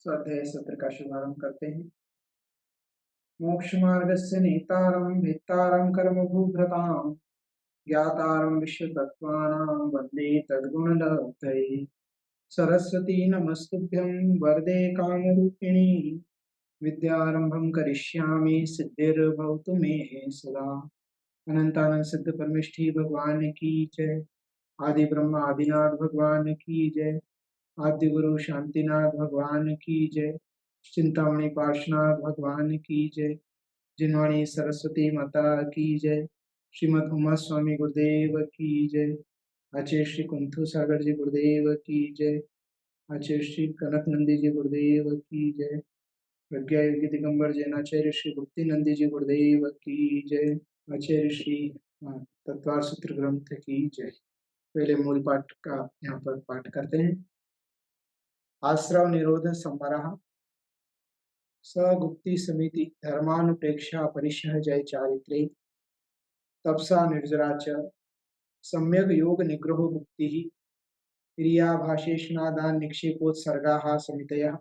स्वाध्याय सत्र का शुभारंभ करते हैं। मोक्ष मार्गस्य नेतारं भेत्तारं कर्मभूभृतां ज्ञातारं विश्वतत्त्वानां वन्दे तद्गुणलब्धये। सरस्वती नमस्तुभ्यं वरदे कामरूपिणी विद्यारंभं करिष्यामि सिद्धिर्भवतु मे सदा। अनंतानंद सिद्ध परमेष्ठी भगवान की जय। आदि ब्रह्म आदिनाथ भगवान की जय। आदि गुरु शांतिनाथ भगवान की जय। चिंतामणि पार्श्वनाथ भगवान की जय। जिनवाणी सरस्वती माता की जय। श्रीमद उमा स्वामी गुरुदेव की जय। आचार्य श्री कुंथु सागर जी गुरुदेव की जय। आचार्य श्री कनक नंदी जी गुरुदेव की जय। प्रज्ञा योगी दिगंबर जैनाचार्य श्री भक्ति नंदी जी गुरुदेव की जय। आचार्य श्री तत्वार सूत्र ग्रंथ की जय। पहले मूल पाठ का यहाँ पर पाठ करते हैं। आश्रव निरोध संवरः सगुप्ति समिति धर्मानुप्रेक्षा परिशः जय चारित्रे तपसा निर्जरा च सम्यक योग निग्रहो गुप्तिः क्रिया भाषेषणादान निक्षेपोत्सर्गाः समितयः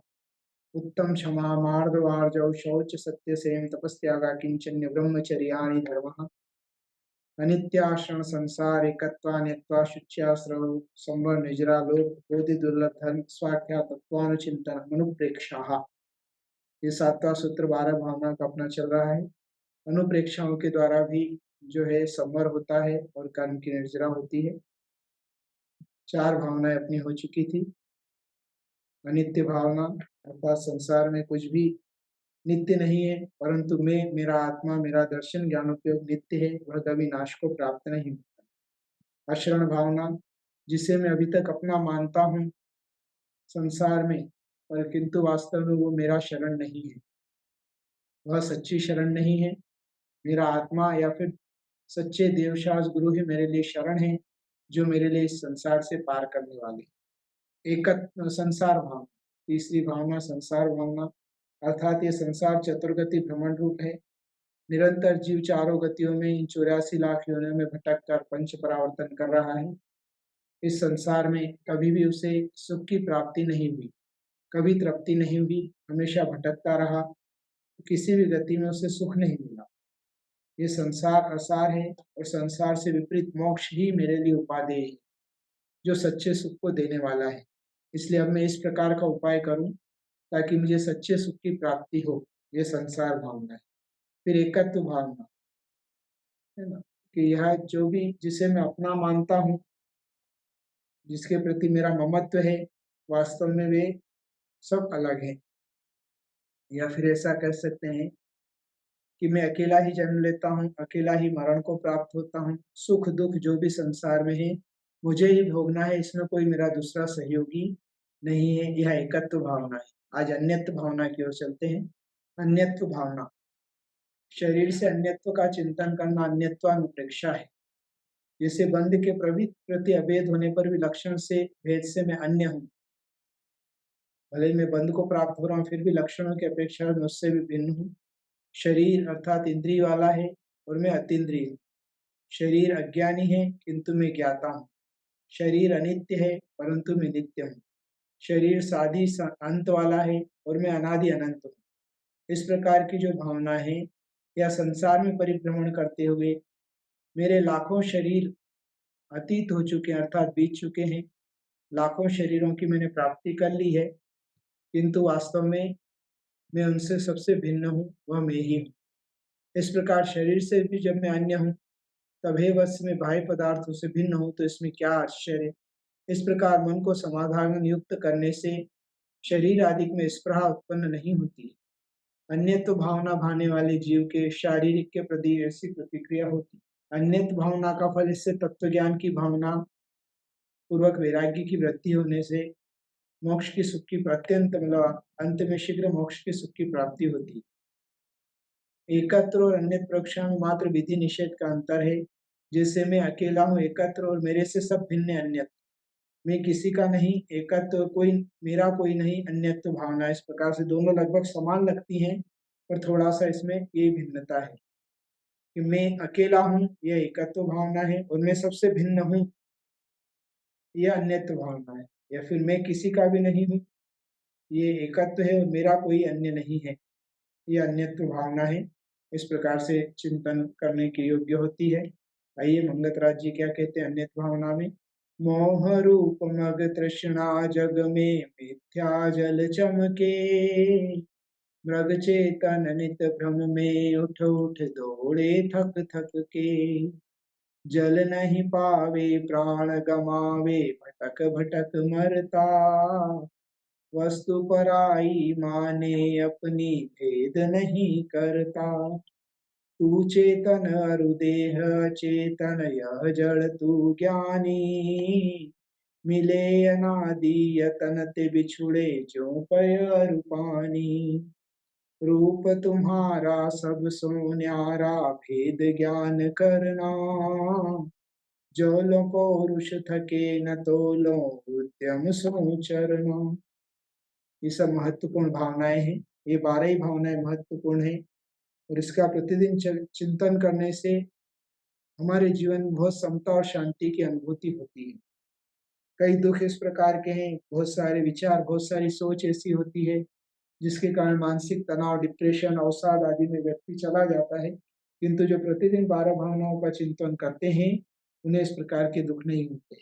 उत्तम क्षमा मार्दवार्जौ शौच सत्य सेम तपस्त्यागा किंचन्य ब्रह्मचर्याणि धर्मः अनित्याश्रण संसार एकत्वा न्यत्वा शुच्याश्रव संवर निजरा लोक बोधि दुर्लभ धर्म स्वाख्या तत्वानुचिंतन अनुप्रेक्षाः। ये 7वां सूत्र 12 भावना का अपना चल रहा है। अनुप्रेक्षाओं के द्वारा भी जो है संवर होता है और कर्म की निर्जरा होती है। 4 भावनाएं अपनी हो चुकी थी। अनित्य भावना अर्थात संसार में कुछ भी नित्य नहीं है, परंतु मैं मेरा आत्मा मेरा दर्शन ज्ञानोपयोग नित्य है, वह कभी नाश को प्राप्त नहीं होता। अशरण भावना जिसे मैं अभी तक अपना मानता हूँ संसार में, पर किंतु वास्तव में वो मेरा शरण नहीं है, वह सच्ची शरण नहीं है। मेरा आत्मा या फिर सच्चे देवशास गुरु ही मेरे लिए शरण है, जो मेरे लिए इस संसार से पार करने वाले। संसार भावना, तीसरी भावना संसार भावना अर्थात ये संसार चतुर्गति भ्रमण रूप है। निरंतर जीव चारों गतियों में इन 84 लाख योनियों में भटक कर पंच परावर्तन कर रहा है। इस संसार में कभी भी उसे सुख की प्राप्ति नहीं हुई, कभी तृप्ति नहीं हुई, हमेशा भटकता रहा, किसी भी गति में उसे सुख नहीं मिला। ये संसार असार है और संसार से विपरीत मोक्ष ही मेरे लिए उपादेय है, जो सच्चे सुख को देने वाला है। इसलिए अब मैं इस प्रकार का उपाय करूं ताकि मुझे सच्चे सुख की प्राप्ति हो। यह संसार भावना है। फिर एकत्व भावना है ना, कि यह जो भी जिसे मैं अपना मानता हूँ, जिसके प्रति मेरा ममत्व है, वास्तव में वे सब अलग है। या फिर ऐसा कह सकते हैं कि मैं अकेला ही जन्म लेता हूँ, अकेला ही मरण को प्राप्त होता हूँ। सुख दुख जो भी संसार में है मुझे ही भोगना है, इसमें कोई मेरा दूसरा सहयोगी नहीं है। यह एकत्व भावना है। आज अन्यत्व भावना की ओर चलते हैं। अन्यत्व भावना शरीर से अन्यत्व का चिंतन करना अन्यत्वानुप्रेक्षा है। जैसे बंध के प्रति अभेद होने पर भी लक्षण से भेद से मैं अन्य हूँ। भले ही मैं बंध को प्राप्त हो रहा हूँ, फिर भी लक्षणों की अपेक्षा में उससे भी भिन्न हूँ। शरीर अर्थात इंद्रिय वाला है और मैं अतीन्द्रिय हूँ। शरीर अज्ञानी है किंतु मैं ज्ञाता हूँ। शरीर अनित्य है परंतु मैं नित्य हूँ। शरीर साधी अंत वाला है और मैं अनादि अनंत हूँ। इस प्रकार की जो भावना है, या संसार में परिभ्रमण करते हुए मेरे लाखों शरीर अतीत हो चुके हैं, अर्थात बीत चुके हैं। लाखों शरीरों की मैंने प्राप्ति कर ली है, किंतु वास्तव में मैं उनसे सबसे भिन्न हूँ, वह मैं ही हूँ। इस प्रकार शरीर से भी जब मैं अन्य हूँ, तब हे वत्स में बाह्य पदार्थों से भिन्न हूँ, तो इसमें क्या आश्चर्य है। इस प्रकार मन को समाधान युक्त करने से शरीर आदि में स्पृहा उत्पन्न नहीं होती। अन्यत्व भावना भाने वाले जीव के शारीरिक के प्रति ऐसी प्रतिक्रिया होती। अन्यत्व भावना का फल इससे तत्व ज्ञान की भावना पूर्वक वैराग्य की वृत्ति होने से मोक्ष की सुख की अत्यंत मतलब अंत में शीघ्र मोक्ष की सुख की प्राप्ति होती। एकत्र और अन्य प्रक्षा में मात्र विधि निषेध का अंतर है। जैसे मैं अकेला हूँ एकत्र और मेरे से सब भिन्न अन्यत्र, मैं किसी का नहीं, एकत्र कोई मेरा कोई नहीं, अन्यत्व भावना। इस प्रकार से दोनों लगभग समान लगती हैं, पर थोड़ा सा इसमें ये भिन्नता है कि मैं अकेला हूँ, यह एकत्व भावना है, और मैं सबसे भिन्न हूँ, यह अन्यत्व भावना है। या फिर मैं किसी का भी नहीं हूँ, ये एकत्व है और मेरा कोई अन्य नहीं है, ये अन्यत्व भावना है। इस प्रकार से चिंतन करने के योग्य होती है। आइए मंगतराज जी क्या कहते हैं अन्यत्व भावना में। मोह रूप मग तृष्णा जग में मिथ्या जल चमके, मृग चेतन नित भ्रम में उठ उठ दौड़े थक थक के, जल नहीं पावे प्राण गमावे भटक भटक मरता, वस्तु पराई माने अपनी भेद नहीं करता, तू चेतन अरु देह चेतन यह जड़ तू ज्ञानी, मिले अनादि यतन ते बिछुड़े जो पय अरु पानी, रूप तुम्हारा सब सो न्यारा भेद ज्ञान करना, जो लो पौरुष थके न तोलो उद्यम सो चरना। ये सब महत्वपूर्ण भावनाएं हैं। ये 12 ही भावनाएं महत्वपूर्ण है और इसका प्रतिदिन चिंतन करने से हमारे जीवन में बहुत समता और शांति की अनुभूति होती है। कई दुख इस प्रकार के हैं, बहुत सारे विचार, बहुत सारी सोच ऐसी होती है जिसके कारण मानसिक तनाव, डिप्रेशन, अवसाद आदि में व्यक्ति चला जाता है। किंतु जो प्रतिदिन 12 भावनाओं का चिंतन करते हैं उन्हें इस प्रकार के दुख नहीं होते।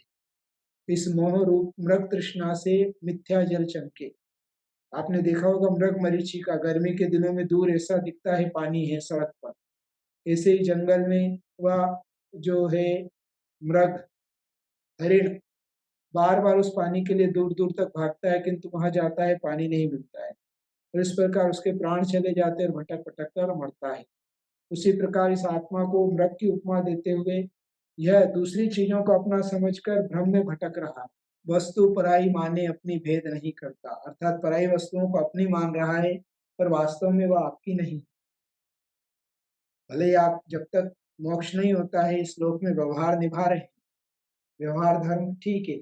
इस मोह रूप मृग तृष्णा से मिथ्या जल चमके। आपने देखा होगा मृग मरीचिका गर्मी के दिनों में दूर ऐसा दिखता है पानी है सड़क पर, ऐसे ही जंगल में वह जो है मृग, हरिण बार बार उस पानी के लिए दूर दूर तक भागता है किंतु वहां जाता है पानी नहीं मिलता है और इस प्रकार उसके प्राण चले जाते हैं और भटक भटक कर मरता है। उसी प्रकार इस आत्मा को मृग की उपमा देते हुए यह दूसरी चीजों को अपना समझकर भ्रम में भटक रहा है। वस्तु पराई माने अपनी भेद नहीं करता, अर्थात पराई वस्तुओं को अपनी मान रहा है पर वास्तव में वह आपकी नहीं। भले ही आप जब तक मोक्ष नहीं होता है इस लोक में व्यवहार निभा रहे हैं, व्यवहार धर्म ठीक है,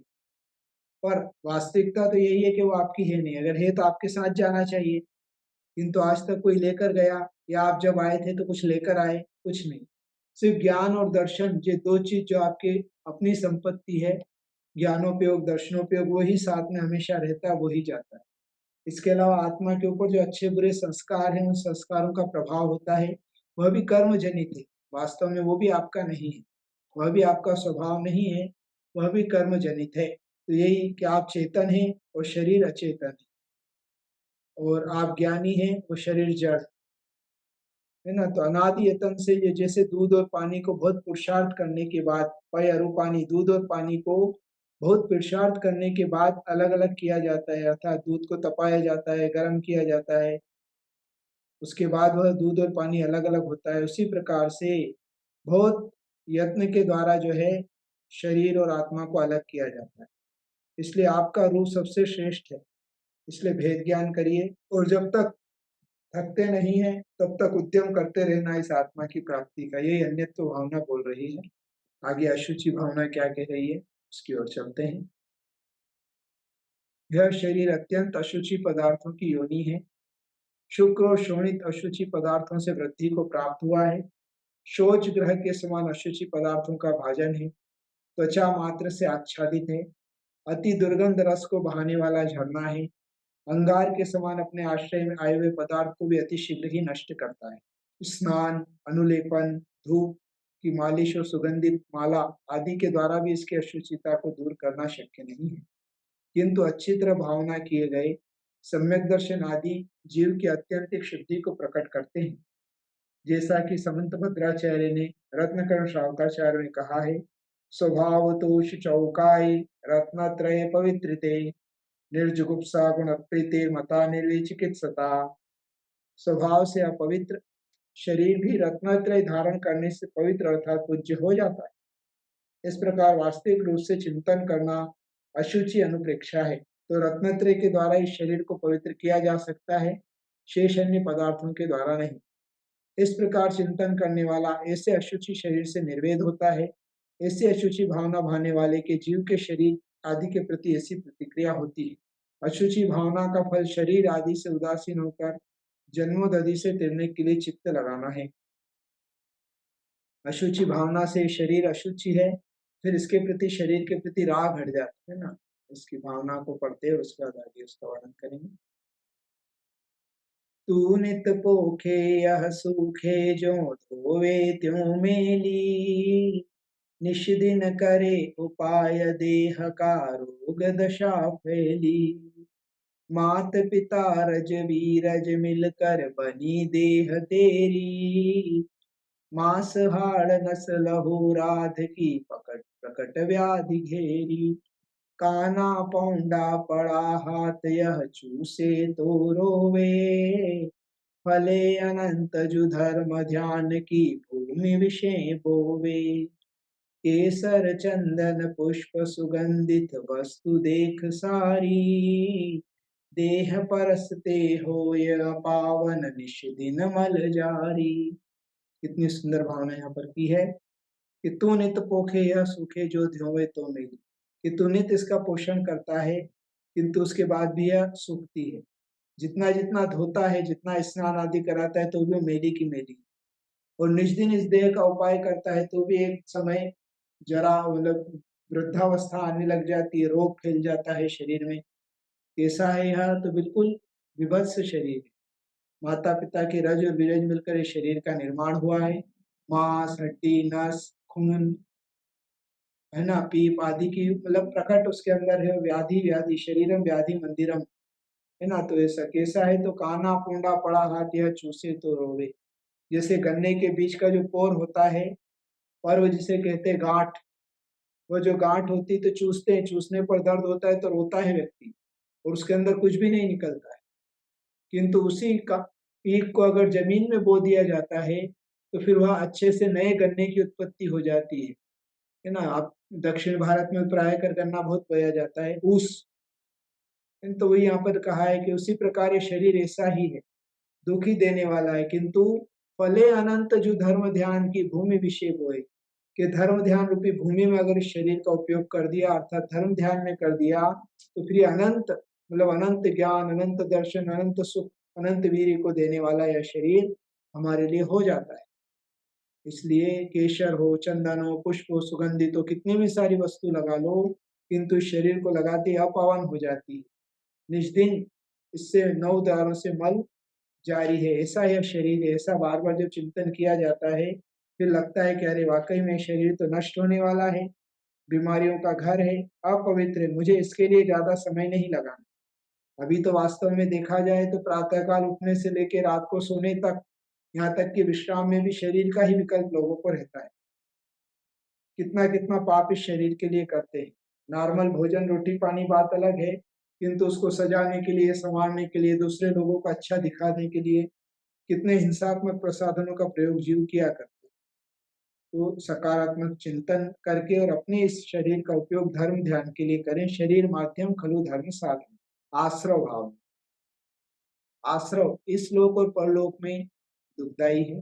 पर वास्तविकता तो यही है कि वो आपकी है नहीं। अगर है तो आपके साथ जाना चाहिए, किंतु आज तक कोई लेकर गया या आप जब आए थे तो कुछ लेकर आए, कुछ नहीं। सिर्फ ज्ञान और दर्शन, ये दो चीज जो आपके अपनी संपत्ति है, ज्ञानोपयोग दर्शनोपयोग, वही साथ में हमेशा रहता है, वही जाता है। इसके अलावा आत्मा के ऊपर जो अच्छे बुरे संस्कार हैं, उन संस्कारों का प्रभाव होता है, वह भी कर्म जनित है। वास्तव में वो भी आपका नहीं है, वह भी आपका स्वभाव नहीं है, वह भी कर्म जनित है। तो यही कि आप चेतन हैं और शरीर अचेतन है, और आप ज्ञानी हैं, वो शरीर जड़ है ना। तो अनादि यतन से ये जैसे दूध और पानी को बहुत पुरुषार्थ करने के बाद, पय अरु पानी, दूध और पानी को बहुत पुरुषार्थ करने के बाद अलग अलग किया जाता है, अर्थात दूध को तपाया जाता है, गर्म किया जाता है, उसके बाद वह दूध और पानी अलग अलग होता है। उसी प्रकार से बहुत यत्न के द्वारा जो है शरीर और आत्मा को अलग किया जाता है। इसलिए आपका रूप सबसे श्रेष्ठ है, इसलिए भेद ज्ञान करिए और जब तक थकते नहीं है तब तक उद्यम करते रहना इस आत्मा की प्राप्ति का। यही अन्यत्व भावना बोल रही है। आगे अशुचि भावना क्या कह रही है उसकी ओर चलते हैं। यह शरीर अत्यंत अशुचि पदार्थों की योनि है। शुक्र और शोणित अशुचि पदार्थों से वृद्धि को प्राप्त हुआ है। शोच ग्रह के समान अशुचि पदार्थों का भाजन है। त्वचा मात्र से आच्छादित है। अति दुर्गंध रस को बहाने वाला झरना है। अंगार के समान अपने आश्रय में आए हुए पदार्थ को भी अति शीघ्र ही नष्ट करता है। स्नान, अनुलेपन, धूप की मालिश और सुगंधित माला आदि के द्वारा भी इसकी अशुचिता को दूर करना शक्य नहीं है, किंतु अच्छी तरह भावना किए गए सम्यक दर्शन आदि जीव की अत्यंतिक शुद्धि को प्रकट करते हैं। जैसा कि समंत भद्राचार्य ने रत्नकर्ण श्रावकाचार्य ने कहा है, स्वभाव तोष चौकाई रत्नत्रय पवित्रते, निर्जुगुप्सा गुण प्रीति मता निर्विचिकित्सता। स्वभाव से अपवित्र शरीर भी रत्नत्रय धारण करने से पवित्र अर्थात पूज्य हो जाता है। इस प्रकार वास्तविक रूप से चिंतन करना अशुचि अनुप्रेक्षा है। तो रत्नत्रय के द्वारा इस शरीर को पवित्र किया जा सकता है, शेष अन्य पदार्थों के द्वारा नहीं। इस प्रकार चिंतन करने वाला ऐसे अशुचि शरीर से निर्वेद होता है। ऐसे अशुचि भावना भाने वाले के जीव के शरीर आदि के प्रति ऐसी प्रतिक्रिया होती है। अशुचि भावना का फल शरीर आदि से उदासीन होकर जन्मोदधि से तिरने के लिए चित्त लगाना है। अशुचि भावना से शरीर अशुचि है, फिर इसके प्रति शरीर के प्रति राग हट जाता है ना। इसकी भावना को पढ़ते हैं और उसके बाद आगे उसका वर्णन करेंगे। तू नित पोखे यह सूखे जो धोवे त्यों मेली। निश दिन करे उपाय देह का रोग दशा फैली। मात पिता रजवीरज मिलकर बनी देह तेरी। मांस हाड़ नस लहू राध की पकट प्रकट व्याधि घेरी। काना पौंडा पड़ा हाथ यह चूसे तो रोवे। फले अनंत जु धर्म ध्यान की भूमि विषय बोवे। केसर चंदन पुष्प सुगंधित वस्तु देख सारी। देह परसते होय पावन निश दिन मल जारी। कितनी सुंदर भावना यहाँ पर की है कि तू नित पोखे यह सूखे जो ध्योवे तो मेरी, कि तू नित इसका पोषण करता है किंतु उसके बाद भी यह सूखती है। जितना जितना धोता है, जितना स्नान आदि कराता है, तो भी मेली की मेली। और निज दिन इस देह का उपाय करता है तो भी एक समय जरा मतलब वृद्धावस्था आने लग जाती है, रोग फैल जाता है शरीर में। कैसा है यह? तो बिल्कुल विभत्स शरीर है। माता पिता के रज और बीरज मिलकर इस शरीर का निर्माण हुआ है। मांस, हड्डी, नस, खून, है ना, पीप आदि की मतलब प्रकट उसके अंदर है। व्याधि व्याधि शरीरम व्याधि मंदिरम, है ना। तो ऐसा कैसा है? तो काना पूंडा पड़ा हाथ यह चूसे तो रोवे। जैसे गन्ने के बीच का जो पोर होता है, पर्व जिसे कहते हैं गांठ, वो जो गांठ होती तो चूसते हैं, चूसने पर दर्द होता है तो रोता है व्यक्ति, और उसके अंदर कुछ भी नहीं निकलता है। किंतु उसी का पीक को अगर जमीन में बो दिया जाता है तो फिर वह अच्छे से नए गन्ने की उत्पत्ति हो जाती है ना। आप दक्षिण भारत में प्राय कर गन्ना बहुत बोया जाता है, ऊस। तो वही यहाँ पर कहा है कि उसी प्रकार ये शरीर ऐसा ही है, दुखी देने वाला है। किंतु फले अनंत जो धर्म ध्यान की भूमि विषय बोए, कि धर्म ध्यान रूपी भूमि में अगर इस शरीर का उपयोग कर दिया, अर्थात धर्म ध्यान में कर दिया, तो फिर अनंत मतलब अनंत ज्ञान, अनंत दर्शन, अनंत सुख, अनंत वीर्य को देने वाला यह शरीर हमारे लिए हो जाता है। इसलिए केशर हो, चंदन हो, पुष्प हो, सुगंधित हो, कितनी भी सारी वस्तु लगा लो, किंतु शरीर को लगाते अपावन हो जाती है। निज दिन इससे 9 द्वारों से मल जारी है। ऐसा यह शरीर है। ऐसा बार बार जब चिंतन किया जाता है फिर लगता है कि अरे वाकई में शरीर तो नष्ट होने वाला है, बीमारियों का घर है, अपवित्र है, मुझे इसके लिए ज्यादा समय नहीं लगाना। अभी तो वास्तव में देखा जाए तो प्रातःकाल उठने से लेकर रात को सोने तक, यहाँ तक कि विश्राम में भी शरीर का ही विकल्प लोगों को रहता है। कितना कितना पाप इस शरीर के लिए करते हैं। नॉर्मल भोजन रोटी पानी बात अलग है, किंतु उसको सजाने के लिए, संवारने के लिए, दूसरे लोगों को अच्छा दिखाने के लिए कितने हिंसात्मक प्रसाधनों का प्रयोग जीव किया करते हैं। तो सकारात्मक चिंतन करके और अपने इस शरीर का उपयोग धर्म ध्यान के लिए करें। शरीर माध्यम खलु धर्म साधन। आश्रव भाव, आश्रव इस लोक और परलोक में दुखदाई है,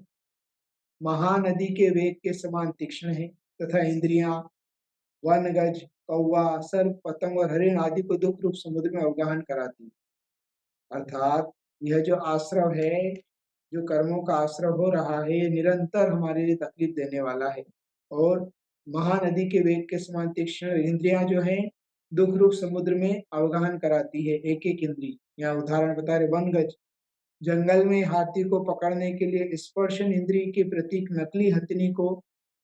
महानदी के वेग के समान तीक्ष्ण है, तथा इंद्रियां वन गज, कौवा, सर्प, पतंग और हरिण आदि को दुख रूप समुद्र में अवगाहन कराती है। अर्थात यह जो आश्रव है, जो कर्मों का आश्रव हो रहा है, ये निरंतर हमारे लिए तकलीफ देने वाला है। और महानदी के वेग के समान तीक्ष्ण इंद्रियां जो है दुख रूप समुद्र में अवगाहन कराती है। एक एक इंद्री, यहाँ उदाहरण बता रहे, वन गज, जंगल में हाथी को पकड़ने के लिए स्पर्शन इंद्री के प्रतीक नकली हथिनी को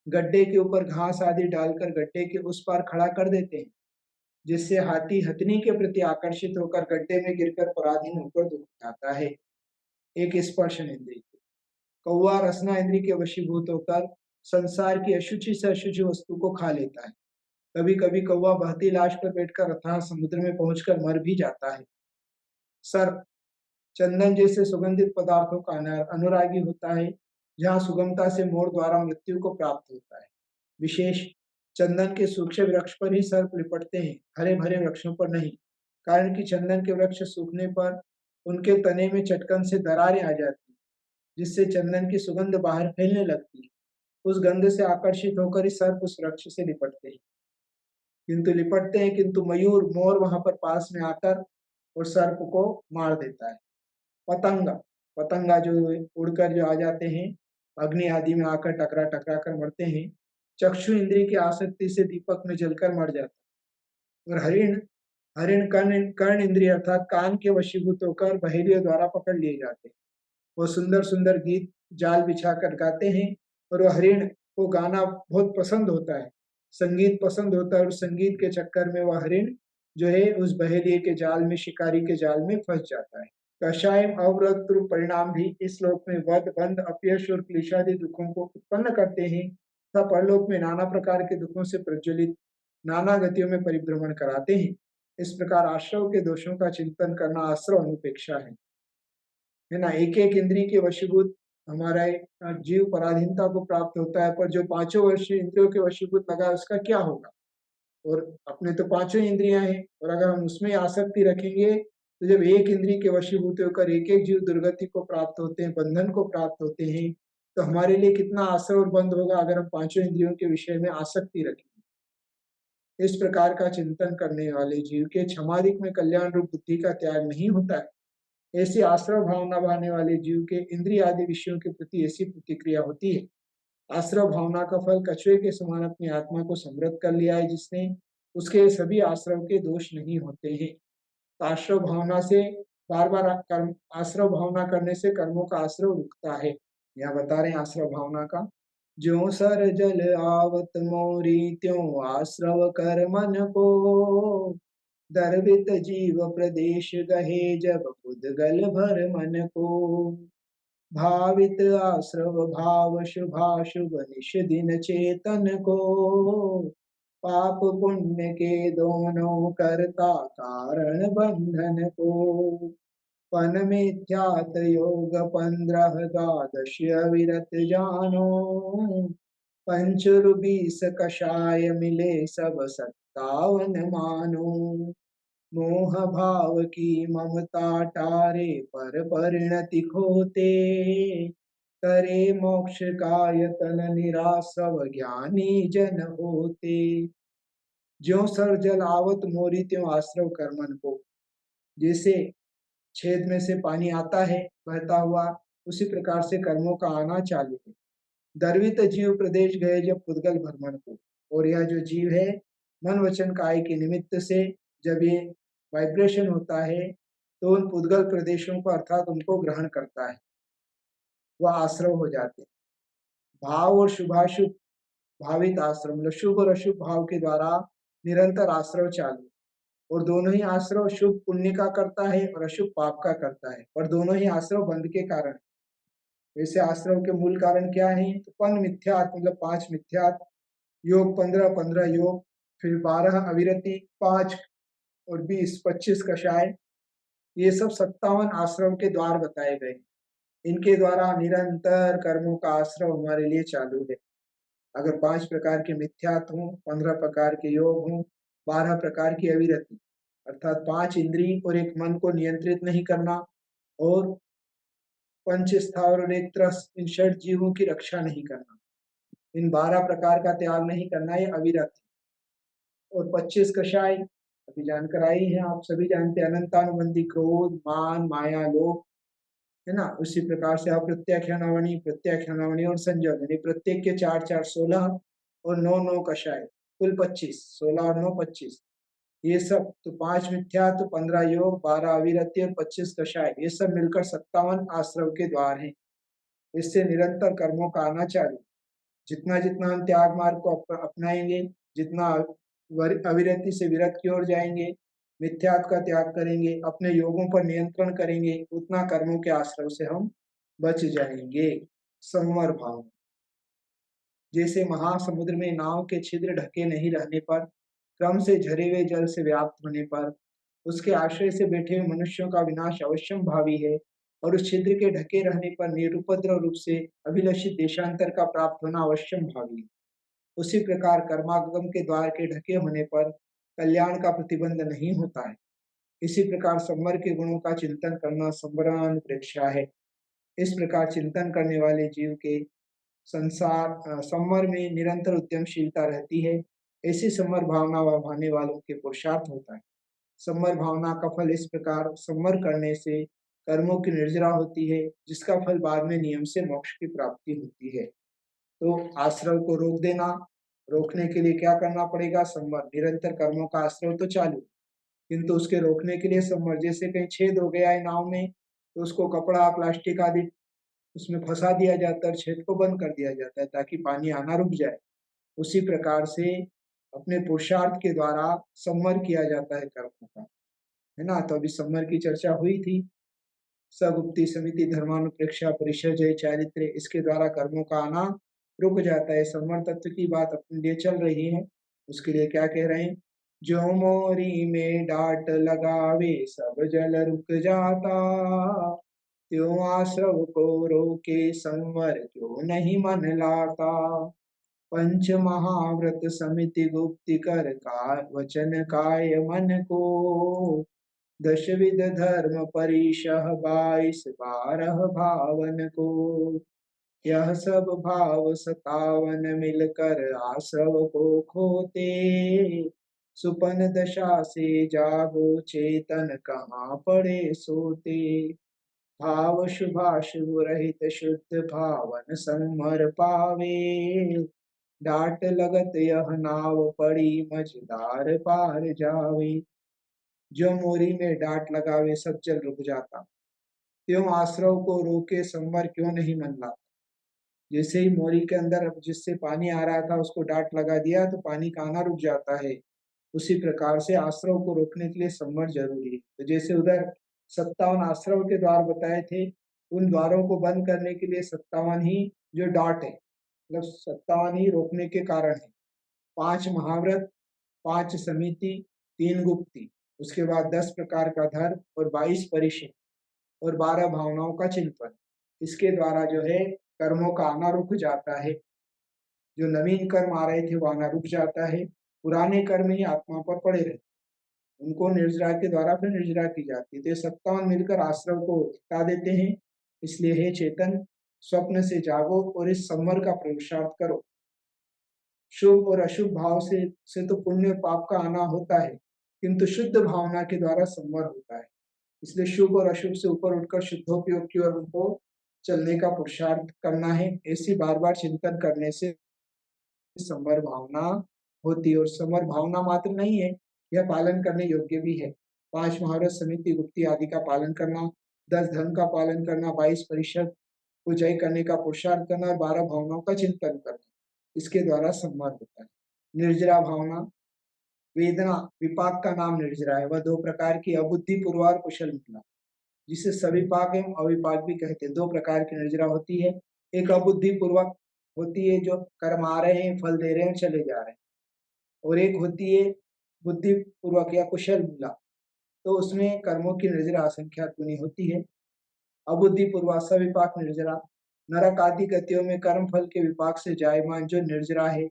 गड्ढे के ऊपर घास आदि डालकर गड्ढे के उस पार खड़ा कर देते हैं, जिससे हाथी हथिनी के प्रति आकर्षित होकर गड्ढे में गिरकर पराधीन होकर दुख उठाता है। एक स्पर्शन इंद्री। कौवा रसना इंद्री के वशीभूत होकर संसार की अशुचि से अशुचि वस्तु को खा लेता है। कभी कभी कौवा बहती लाश पर बैठकर अथाह समुद्र में पहुंचकर मर भी जाता है। सर्प चंदन जैसे सुगंधित पदार्थों का अनुरागी होता है, जहाँ सुगमता से मोर द्वारा मृत्यु को प्राप्त होता है। विशेष चंदन के सूखे वृक्ष पर ही सर्प लिपटते हैं, हरे भरे वृक्षों पर नहीं। कारण कि चंदन के वृक्ष सूखने पर उनके तने में चटकन से दरारें आ जाती, जिससे चंदन की सुगंध बाहर फैलने लगती। उस गंध से आकर्षित होकर ही सर्प उस वृक्ष से लिपटते हैं। किंतु मयूर मोर वहां पर पास में आकर और सर्प को मार देता है। पतंगा पतंगा जो उड़कर जो आ जाते हैं, अग्नि आदि में आकर टकरा टकरा कर मरते हैं। चक्षु इंद्रिय की आसक्ति से दीपक में जलकर मर जाता है। और हरिण हरिण कर्ण कर्ण इंद्रिय अर्थात कान के वशीभूत होकर बहेलियों द्वारा पकड़ लिए जाते हैं। वो सुंदर सुंदर गीत जाल बिछाकर गाते हैं, और वो हरिण को गाना बहुत पसंद होता है, संगीत पसंद होता है, और संगीत के चक्कर में वह हरिण जो है उस बहेलिए के जाल में, शिकारी के जाल में फंस जाता है। कषायम अवरोध रूप परिणाम भी इस लोक में वध, बंध, अपयश और क्लेशादि दुखों को उत्पन्न करते हैं तथा परलोक में नाना प्रकार के दुखों से प्रज्वलित नाना गतियों में परिभ्रमण कराते हैं। इस प्रकार आश्रव के दोषों का चिंतन करना आश्रव अनुपेक्षा है ना। एक एक इंद्रिय के वशीभूत हमारा जीव पराधीनता को प्राप्त होता है, पर जो पांचों वर्ष इंद्रियों के वशीभूत लगा है उसका क्या होगा। और अपने तो पांचों इंद्रियां हैं, और अगर हम उसमें आसक्ति रखेंगे तो जब एक इंद्रिय के वशीभूत होकर एक एक जीव दुर्गति को प्राप्त होते हैं, बंधन को प्राप्त होते हैं, तो हमारे लिए कितना आश्रय और बंध होगा अगर हम पांचों इंद्रियों के विषय में आसक्ति रखेंगे। इस प्रकार का चिंतन करने वाले जीव के क्षमादिक में कल्याण रूप बुद्धि का त्याग नहीं होता है। ऐसी आश्रव भावना भाने वाले जीव के इंद्रिय आदि विषयों के प्रति ऐसी प्रतिक्रिया होती है। आश्रव भावना का फल कछुए के समान अपनी आत्मा को समृद्ध कर लिया है जिसने, उसके सभी आश्रव के दोष नहीं होते हैं। तो आश्रव भावना से बार बार कर्म, आश्रव भावना करने से कर्मों का आश्रव रुकता है। यहाँ बता रहे हैं आश्रव भावना का, ज्यों सर जल आवत मोरी त्यों आश्रव कर मन को, दर्वित जीव प्रदेश गहे जब उदगल भर मन को, भावित आश्रव भाव शुभाशुभ निश दिन चेतन को, पाप पुण्य के दोनों करता कारण बंधन को, पन मिथ्यात योग 15 द्वादश विरत जानो, पंचरु 20 कषाय मिले सब 57 मानो, मोह भाव की ममता टारे पर परिणति खोते, करे मोक्ष का यतन निरासव ज्ञानी जन होते। ज्यों सर जल आवत मोरी त्यों आश्रव कर्मन को, जैसे छेद में से पानी आता है बहता हुआ, उसी प्रकार से कर्मों का आना चालू है। दर्वित जीव प्रदेश गए जब पुद्गल भ्रमण को, और यह जो जीव है मन वचन काय के निमित्त से जब ये वाइब्रेशन होता है तो उन पुद्गल प्रदेशों को अर्थात उनको ग्रहण करता है, वह आश्रव हो जाते हैं। भाव और शुभाशुभ भावित आश्रम, मतलब शुभ और अशुभ भाव के द्वारा निरंतर आश्रव चालू, और दोनों ही आश्रव शुभ पुण्य का करता है और अशुभ पाप का करता है, और दोनों ही आश्रव बंध के कारण। वैसे आश्रव के मूल कारण क्या है, तो पन मिथ्यात मतलब 5 मिथ्यात, योग 15 योग, फिर 12 अविरति, 5 और 20 25 कषाय, ये सब 57 आश्रम के द्वार बताए गए। इनके द्वारा निरंतर कर्मों का आश्रव हमारे लिए चालू है। अगर 5 प्रकार के मिथ्यात हों, 15 प्रकार के योग हों, 12 प्रकार की अविरति, अर्थात 5 इंद्रिय और एक मन को नियंत्रित नहीं करना, और पंच स्थावर और एक त्रस, इन षट जीवों की रक्षा नहीं करना, इन 12 प्रकार का त्याग नहीं करना, ये अविरत। और 25 कषाय अभी जानकर आई है, आप सभी जानते हैं, अनंतानुबंधी क्रोध, मान, माया, लोभ, है ना। उसी प्रकार से अप्रत्याख्यानावणी, प्रत्याख्यानावणी और संयोजन, ये प्रत्येक के 4 4 16 और 9 9 कषाय, कुल 25, 16 और 9 25, ये सब तो 5 मिथ्या, तो 15 योग, 12 अविरति और 25 कषाय, ये सब मिलकर 57 आश्रव के द्वार हैं। इससे निरंतर कर्मों का आना चालू। जितना जितना हम त्याग मार्ग को अपनाएंगे, जितना अविरति से विरत की ओर जाएंगे, मिथ्यात का त्याग करेंगे, अपने योगों पर नियंत्रण करेंगे, उतना कर्मों के आश्रव से हम बच जाएंगे। संवर भाव, जैसे महासमुद्र में नाव के छिद्र ढके नहीं रहने पर, क्रम से झरे हुए जल से व्याप्त होने पर, उसके आश्रय से बैठे हुए मनुष्यों का विनाश अवश्यम भावी है, और उस छिद्र के ढके रहने पर निरुपद्रव रूप से अभिलषित देशांतर का प्राप्त होना अवश्यम भावी है। उसी प्रकार कर्मागम के द्वार के ढके होने पर कल्याण का प्रतिबंध नहीं होता है। इसी प्रकार संवर के गुणों का चिंतन करना संवरान प्रेक्षा है। इस प्रकार चिंतन करने वाले जीव के संवर में निरंतर उद्यमशीलता रहती है। ऐसी संवर भावना भाने वालों के पुरुषार्थ होता है। संवर भावना का फल इस प्रकार, संवर करने से कर्मों की निर्जरा होती है, जिसका फल बाद में नियम से मोक्ष की प्राप्ति होती है। तो आश्रव को रोक देना, रोकने के लिए क्या करना पड़ेगा, संवर। निरंतर कर्मों का आश्रव तो चालू, किंतु उसके रोकने के लिए संवर। जैसे कहीं छेद हो गया है नाव में, तो उसको कपड़ा, प्लास्टिक आदि उसमें फंसा दिया जाता है, छेद को बंद कर दिया जाता है ताकि पानी आना रुक जाए। उसी प्रकार से अपने पुरुषार्थ के द्वारा सम्मर किया जाता है कर्मों का, है ना? तो अभी सम्मर की चर्चा हुई थी। सगुप्ती समिति धर्मानुप्रेक्षा परिषद जय चारित्र्य, इसके द्वारा कर्मों का आना रुक जाता है। संवर तत्व की बात अपने लिए चल रही है। उसके लिए क्या कह रहे हैं? जो मोरी में डाट लगावे सब जल रुक जाता, त्यों आश्रव को रोके संवर क्यों नहीं मन लाता। पंच महाव्रत समिति गुप्ति कर का वचन काय मन को, दशविध धर्म परिशह 22 12 भावन को। यह सब भाव 57 मिलकर आश्रव को खोते, सुपन दशा से जागो चेतन कहाँ पड़े सोते। भाव शुभाशुभ रहित शुद्ध भावन संवर पावे, डाट लगत यह नाव पड़ी मझधार पार जावे। जो मोरी में डाट लगावे सब जल रुक जाता, त्यों आश्रव को रोके संवर क्यों नहीं मन लाता। जैसे ही मोरी के अंदर अब जिससे पानी आ रहा था उसको डाट लगा दिया तो पानी का आना रुक जाता है। उसी प्रकार से आश्रव को रोकने के लिए संवर जरूरी है। तो जैसे उधर 57 आश्रव के द्वार बताए थे, उन द्वारों को बंद करने के लिए 57 ही जो डाट है, मतलब 57 ही रोकने के कारण है। 5 महाव्रत, 5 समिति, 3 गुप्ति, उसके बाद 10 प्रकार का धर्म और 22 परिषद और 12 भावनाओं का चिंतन। इसके द्वारा जो है कर्मों का आना रुक जाता है। जो नवीन कर्म आ रहे थे वो आना रुक जाता है। पुराने कर्म ही आत्मा पर पड़े रहते, उनको निर्जरा के द्वारा फिर निर्जरा की जाती है। तो ये 57 मिलकर आश्रव को हटा देते हैं। इसलिए हे चेतन, स्वप्न से जागो और इस संवर का पुरुषार्थ करो। शुभ और अशुभ भाव से तो पुण्य पाप का आना होता है, किंतु शुद्ध भावना के द्वारा संवर होता है। इसलिए शुभ और अशुभ से ऊपर उठकर शुद्धोपयोग की ओर उनको चलने का पुरुषार्थ करना है। ऐसी बार बार चिंतन करने से समर भावना होती है। और समर भावना मात्र नहीं है, यह पालन करने योग्य भी है। 5 महारत समिति गुप्ति आदि का पालन करना, 10 धर्म का पालन करना, 22 परिषद को जय करने का पुरुषार्थ करना और 12 भावनाओं का चिंतन करना, इसके द्वारा संवर होता है। निर्जरा भावना, वेदना विपाक का नाम निर्जरा है। वह 2 प्रकार की अबुद्धि पूर्व और कुशल निकला, जिसे सविपाक एवं अविपाक भी कहते हैं। 2 प्रकार की निर्जरा होती है। एक अबुद्धि पूर्वक होती है, जो कर्म आ रहे हैं, फल दे रहे हैं, चले जा रहे हैं। और एक होती है बुद्धि पूर्वक या कुशल मूला, तो उसमें कर्मों की निर्जरा असंख्यात गुनी होती है। अबुद्धि पूर्वक सविपाक निर्जरा, नरक आदि गतियों में कर्म फल के विपाक से जायमान जो निर्जरा है,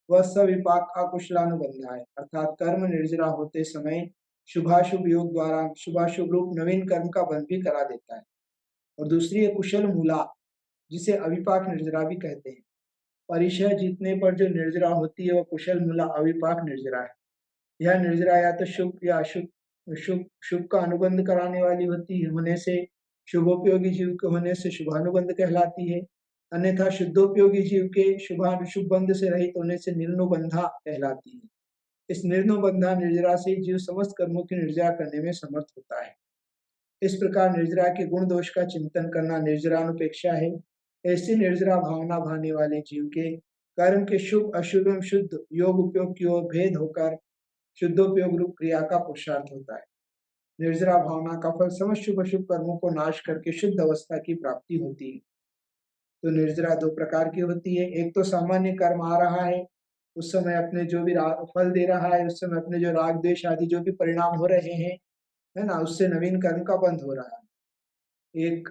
वह सविपाक अकुशलानुबंधा है। अर्थात कर्म निर्जरा होते समय शुभाशुभ योग द्वारा शुभाशुभ रूप नवीन कर्म का बंध भी करा देता है। और दूसरी है कुशल मूला, जिसे अविपाक निर्जरा भी कहते हैं। परिचय जीतने पर जो निर्जरा होती है वह कुशल मूला अविपाक निर्जरा है। यह निर्जरा या तो शुभ या अशुभ शुभ शुभ का अनुबंध कराने वाली होती है, होने से शुभोपयोगी जीव के होने से शुभानुबंध कहलाती है। अन्यथा शुद्धोपयोगी जीव के शुभाशुभ बंध से रहित होने से निर्नुबंधा कहलाती है। इस निर्नुबंधा निर्जरा से जीव समस्त कर्मों की निर्जरा करने में समर्थ होता है। इस प्रकार निर्जरा के गुण दोष का चिंतन करना निर्जरानुपेक्षा है। ऐसी निर्जरा भावना भाने वाले जीव के कर्म के शुभ अशुभ एवं शुद्ध योग उपयोग की ओर भेद होकर शुद्धोपयोग रूप क्रिया का पुरुषार्थ होता है। निर्जरा भावना का फल समस्त शुभ अशुभ कर्मों को नाश करके शुद्ध अवस्था की प्राप्ति होती है। तो निर्जरा 2 प्रकार की होती है। एक तो सामान्य कर्म आ रहा है, उस समय अपने जो भी फल दे रहा है, उस समय अपने जो राग द्वेष आदि जो भी परिणाम हो रहे हैं, है ना, उससे नवीन कर्म का बंध हो रहा है। एक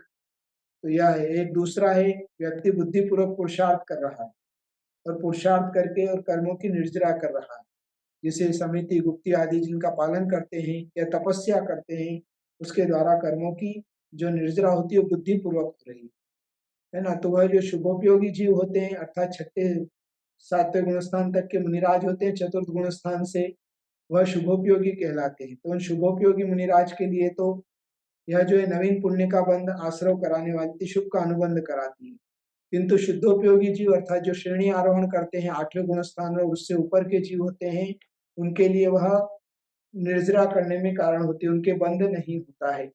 तो यह है। एक दूसरा है व्यक्ति बुद्धिपूर्वक पुरुषार्थ कर रहा है और पुरुषार्थ करके और कर्मों की निर्जरा कर रहा है, जैसे समिति गुप्ति आदि जिनका पालन करते हैं या तपस्या करते हैं, उसके द्वारा कर्मों की जो निर्जरा होती है वो बुद्धिपूर्वक हो रही है ना। तो वह जो शुभोपयोगी जीव होते हैं, अर्थात 6 7वें गुणस्थान तक के मुनिराज होते हैं, चतुर्थ गुणस्थान से वह शुभोपयोगी कहलाते हैं। तो उन शुभोपयोगी मुनिराज के लिए तो यह जो है नवीन पुण्य का बंध आश्रव कराने वाली शुभ का अनुबंध कराती है। किंतु शुद्धोपयोगी जीव अर्थात जो श्रेणी आरोहण करते हैं 8वें गुणस्थान में, उससे ऊपर के जीव होते हैं, उनके लिए वह निर्जरा करने में कारण होती है, उनके बंध नहीं होता है।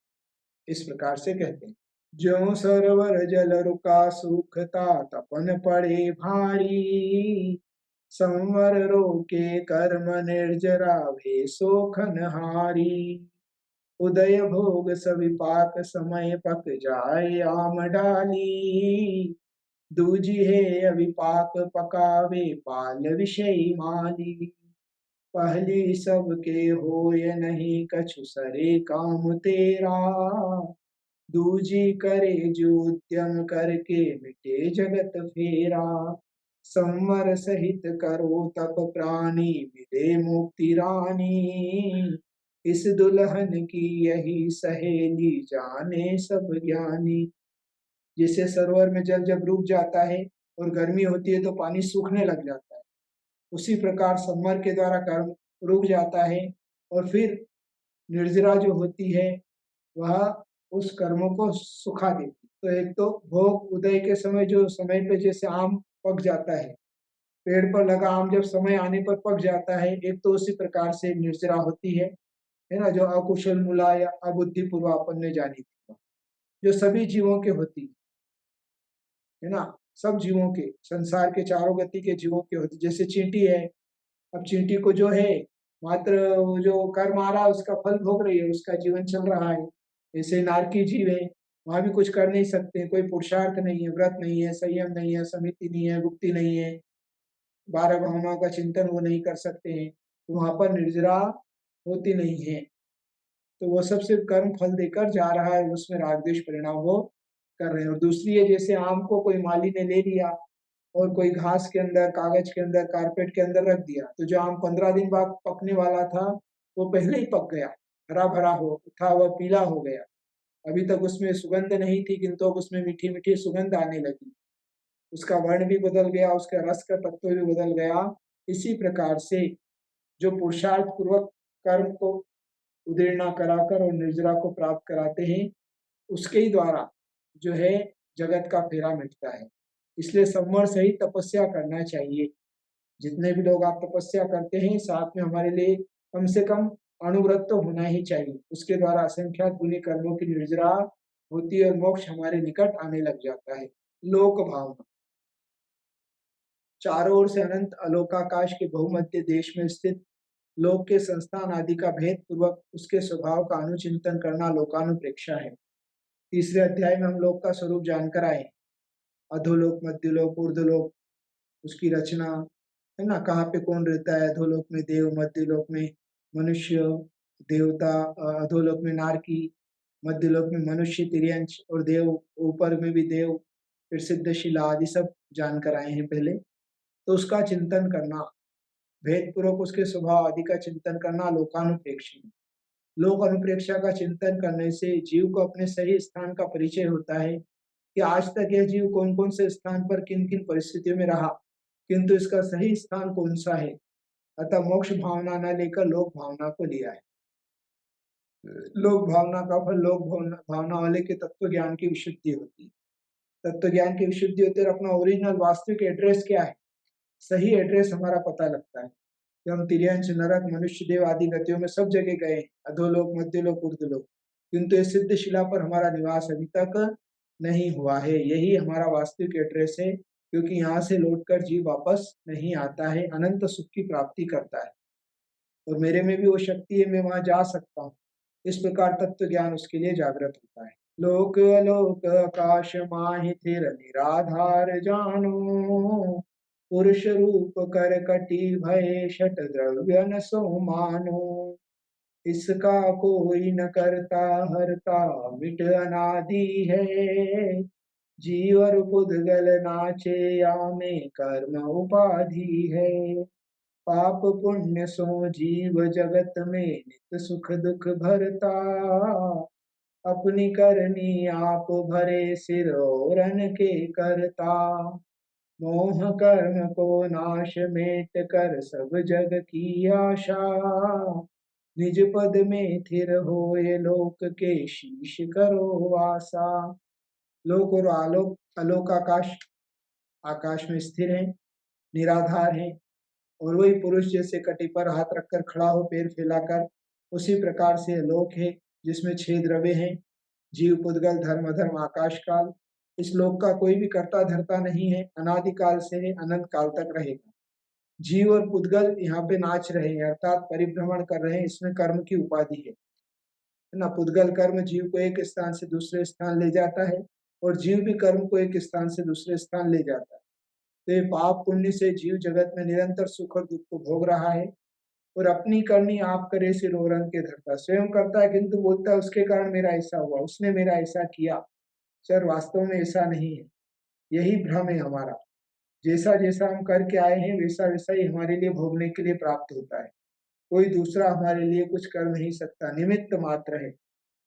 इस प्रकार से कहते हैं। ज्यों सरोवर जल रुका सूखता तपन पड़े भारी। संवर रोके कर्म निर्जरा वे सोखन हारी। उदय भोग सविपाक समय पक जाए आम डाली। दूजी है अविपाक पकावे पाल विषय माली। पहली सबके होय नहीं कछु सरे काम तेरा। दूजी करे जो उद्यम करके मिटे जगत फेरा। संवर सहित करो तप प्राणी मिले मुक्ति रानी। इस दुल्हन की यही सहेली जाने सब ज्ञानी। जैसे सरोवर में जल जब रुक जाता है और गर्मी होती है तो पानी सूखने लग जाता है, उसी प्रकार समर के द्वारा कर्म रुक जाता है और फिर निर्जरा जो होती है वह उस कर्मों को सुखा देती। तो एक तो भोग उदय के समय जो समय पे जैसे आम पक जाता है, पेड़ पर लगा आम जब समय आने पर पक जाता है, एक तो उसी प्रकार से निर्जरा होती है ना, जो अकुशल मूला या अबुद्धि पूर्व अपन ने जानी थी, जो सभी जीवों के होती है ना, सब जीवों के, संसार के चारों गति के जीवों के होती। जैसे चींटी है, अब चींटी को जो है मात्र वो जो कर्म आ रहा है उसका फल भोग रही है, उसका जीवन चल रहा है। ऐसे नारकी जीव है, वहां भी कुछ कर नहीं सकते, कोई पुरुषार्थ नहीं है, व्रत नहीं है, संयम नहीं है, समिति नहीं है, गुप्ति नहीं है, 12 भावनाओं का चिंतन वो नहीं कर सकते हैं, तो वहां पर निर्जरा होती नहीं है। तो वो सब सिर्फ कर्म फल देकर जा रहा है, उसमें राग द्वेष परिणाम वो कर रहे हैं। और दूसरी है, जैसे आम को कोई माली ने ले लिया और कोई घास के अंदर, कागज के अंदर, कारपेट के अंदर रख दिया, तो जो आम 15 दिन बाद पकने वाला था वो पहले ही पक गया, हरा भरा हो था, वह पीला हो गया। अभी तक उसमें सुगंध नहीं थी, किंतु अब उसमें मीठी मीठी सुगंध आने लगी, उसका वर्ण भी बदल गया, उसका रस का तत्व भी बदल गया। इसी प्रकार से जो पुरुषार्थ पूर्वक कर्म को उदीर्णा कराकर और निर्जरा को प्राप्त कराते हैं, उसके ही द्वारा जो है जगत का फेरा मिटता है। इसलिए संवर सहित तपस्या करना चाहिए। जितने भी लोग आप तपस्या करते हैं, साथ में हमारे लिए कम से कम अणुव्रत तो होना ही चाहिए। उसके द्वारा असंख्यात पुण्य कर्मों की निर्जरा होती है और मोक्ष हमारे निकट आने लग जाता है। लोक भावना, चारों ओर से अनंत अलोकाकाश के बहुमध्य देश में स्थित लोक के संस्थान आदि का भेद पूर्वक उसके स्वभाव का अनुचिंतन करना लोकानुप्रेक्षा है। तीसरे अध्याय में हम लोक का स्वरूप जानकर आए, अधोलोक, मध्यलोक, ऊर्ध्वलोक, उसकी रचना, है ना, कहाँ पे कौन रहता है, अधोलोक में देव, मध्यलोक में मनुष्य, देवता, अधोलोक में नारकी, मध्यलोक में मनुष्य, तिर्यंश और देव, ऊपर में भी देव, फिर सिद्ध शिला आदि सब जानकर आए हैं पहले। तो उसका चिंतन करना, भेद पूर्वक उसके स्वभाव आदि का चिंतन करना लोकानुप्रेक्षण। लोक अनुप्रेक्षा का चिंतन करने से जीव को अपने सही स्थान का परिचय होता है कि आज तक यह जीव कौन कौन से स्थान पर किन किन परिस्थितियों में रहा, किंतु इसका सही स्थान कौन सा है। अतः मोक्ष भावना न लेकर लोक भावना को लिया है। लोक भावना का फल लोक भावना वाले के तत्व ज्ञान की विशुद्धि होती है। तत्व ज्ञान की विशुद्धि होते और अपना ओरिजिनल वास्तविक एड्रेस क्या है, सही एड्रेस हमारा पता लगता है कि हम तिर्यंश, नरक, मनुष्य, देव आदि गतियों में सब जगह गए, अधोलोक, मध्यलोक, ऊर्ध्वलोक, किंतु इस सिद्ध शिला पर हमारा निवास अभी तक नहीं हुआ है। यही हमारा वास्तविक एड्रेस है, क्योंकि यहाँ से लौटकर जीव वापस नहीं आता है, अनंत सुख की प्राप्ति करता है और मेरे में भी वो शक्ति है, मैं वहां जा सकता हूँ। इस प्रकार तत्व ज्ञान उसके लिए जागृत होता है। लोक अलोक आकाश माहि थिर निराधार जानो। पुरुष रूप कर कटी भय शत द्रव्य न सो मानो। इसका कोई न करता हरता मिट अनादि है। जीवर पुद्गल नाचे या में कर्म उपाधि है। पाप पुण्य सो जीव जगत में नित सुख दुख भरता। अपनी करनी आप भरे सिर औरन के करता। मोह कर्म को नाश मेट कर सब जग की आशा। निज पद में थिर होए लोक के शीश करो आशा। लोक और आलोक, अलोक आकाश, आकाश में स्थिर है, निराधार है, और वही पुरुष जैसे कटी पर हाथ रखकर खड़ा हो पैर फैलाकर, उसी प्रकार से लोक है जिसमें 6 द्रव्य हैं, जीव पुद्गल धर्म अधर्म आकाश काल, इस लोक का कोई भी कर्ता धर्ता नहीं है, अनादिकाल से है, अनंत काल तक रहेगा। जीव और पुद्गल यहाँ पे नाच रहे हैं, अर्थात परिभ्रमण कर रहे हैं, इसमें कर्म की उपाधि है ना। पुद्गल कर्म जीव को एक स्थान से दूसरे स्थान ले जाता है और जीव भी कर्म को एक स्थान से दूसरे स्थान ले जाता है। तो ये पाप पुण्य से जीव जगत में निरंतर सुख और दुख को भोग रहा है और अपनी करनी आप करे सिर ओरंग के धरता, स्वयं करता है किंतु बोलता है उसके कारण मेरा ऐसा हुआ, उसने मेरा ऐसा किया। सर वास्तव में ऐसा नहीं है, यही भ्रम है हमारा। जैसा जैसा हम करके आए हैं वैसा वैसा ही हमारे लिए भोगने के लिए प्राप्त होता है। कोई दूसरा हमारे लिए कुछ कर नहीं सकता, निमित्त मात्र है।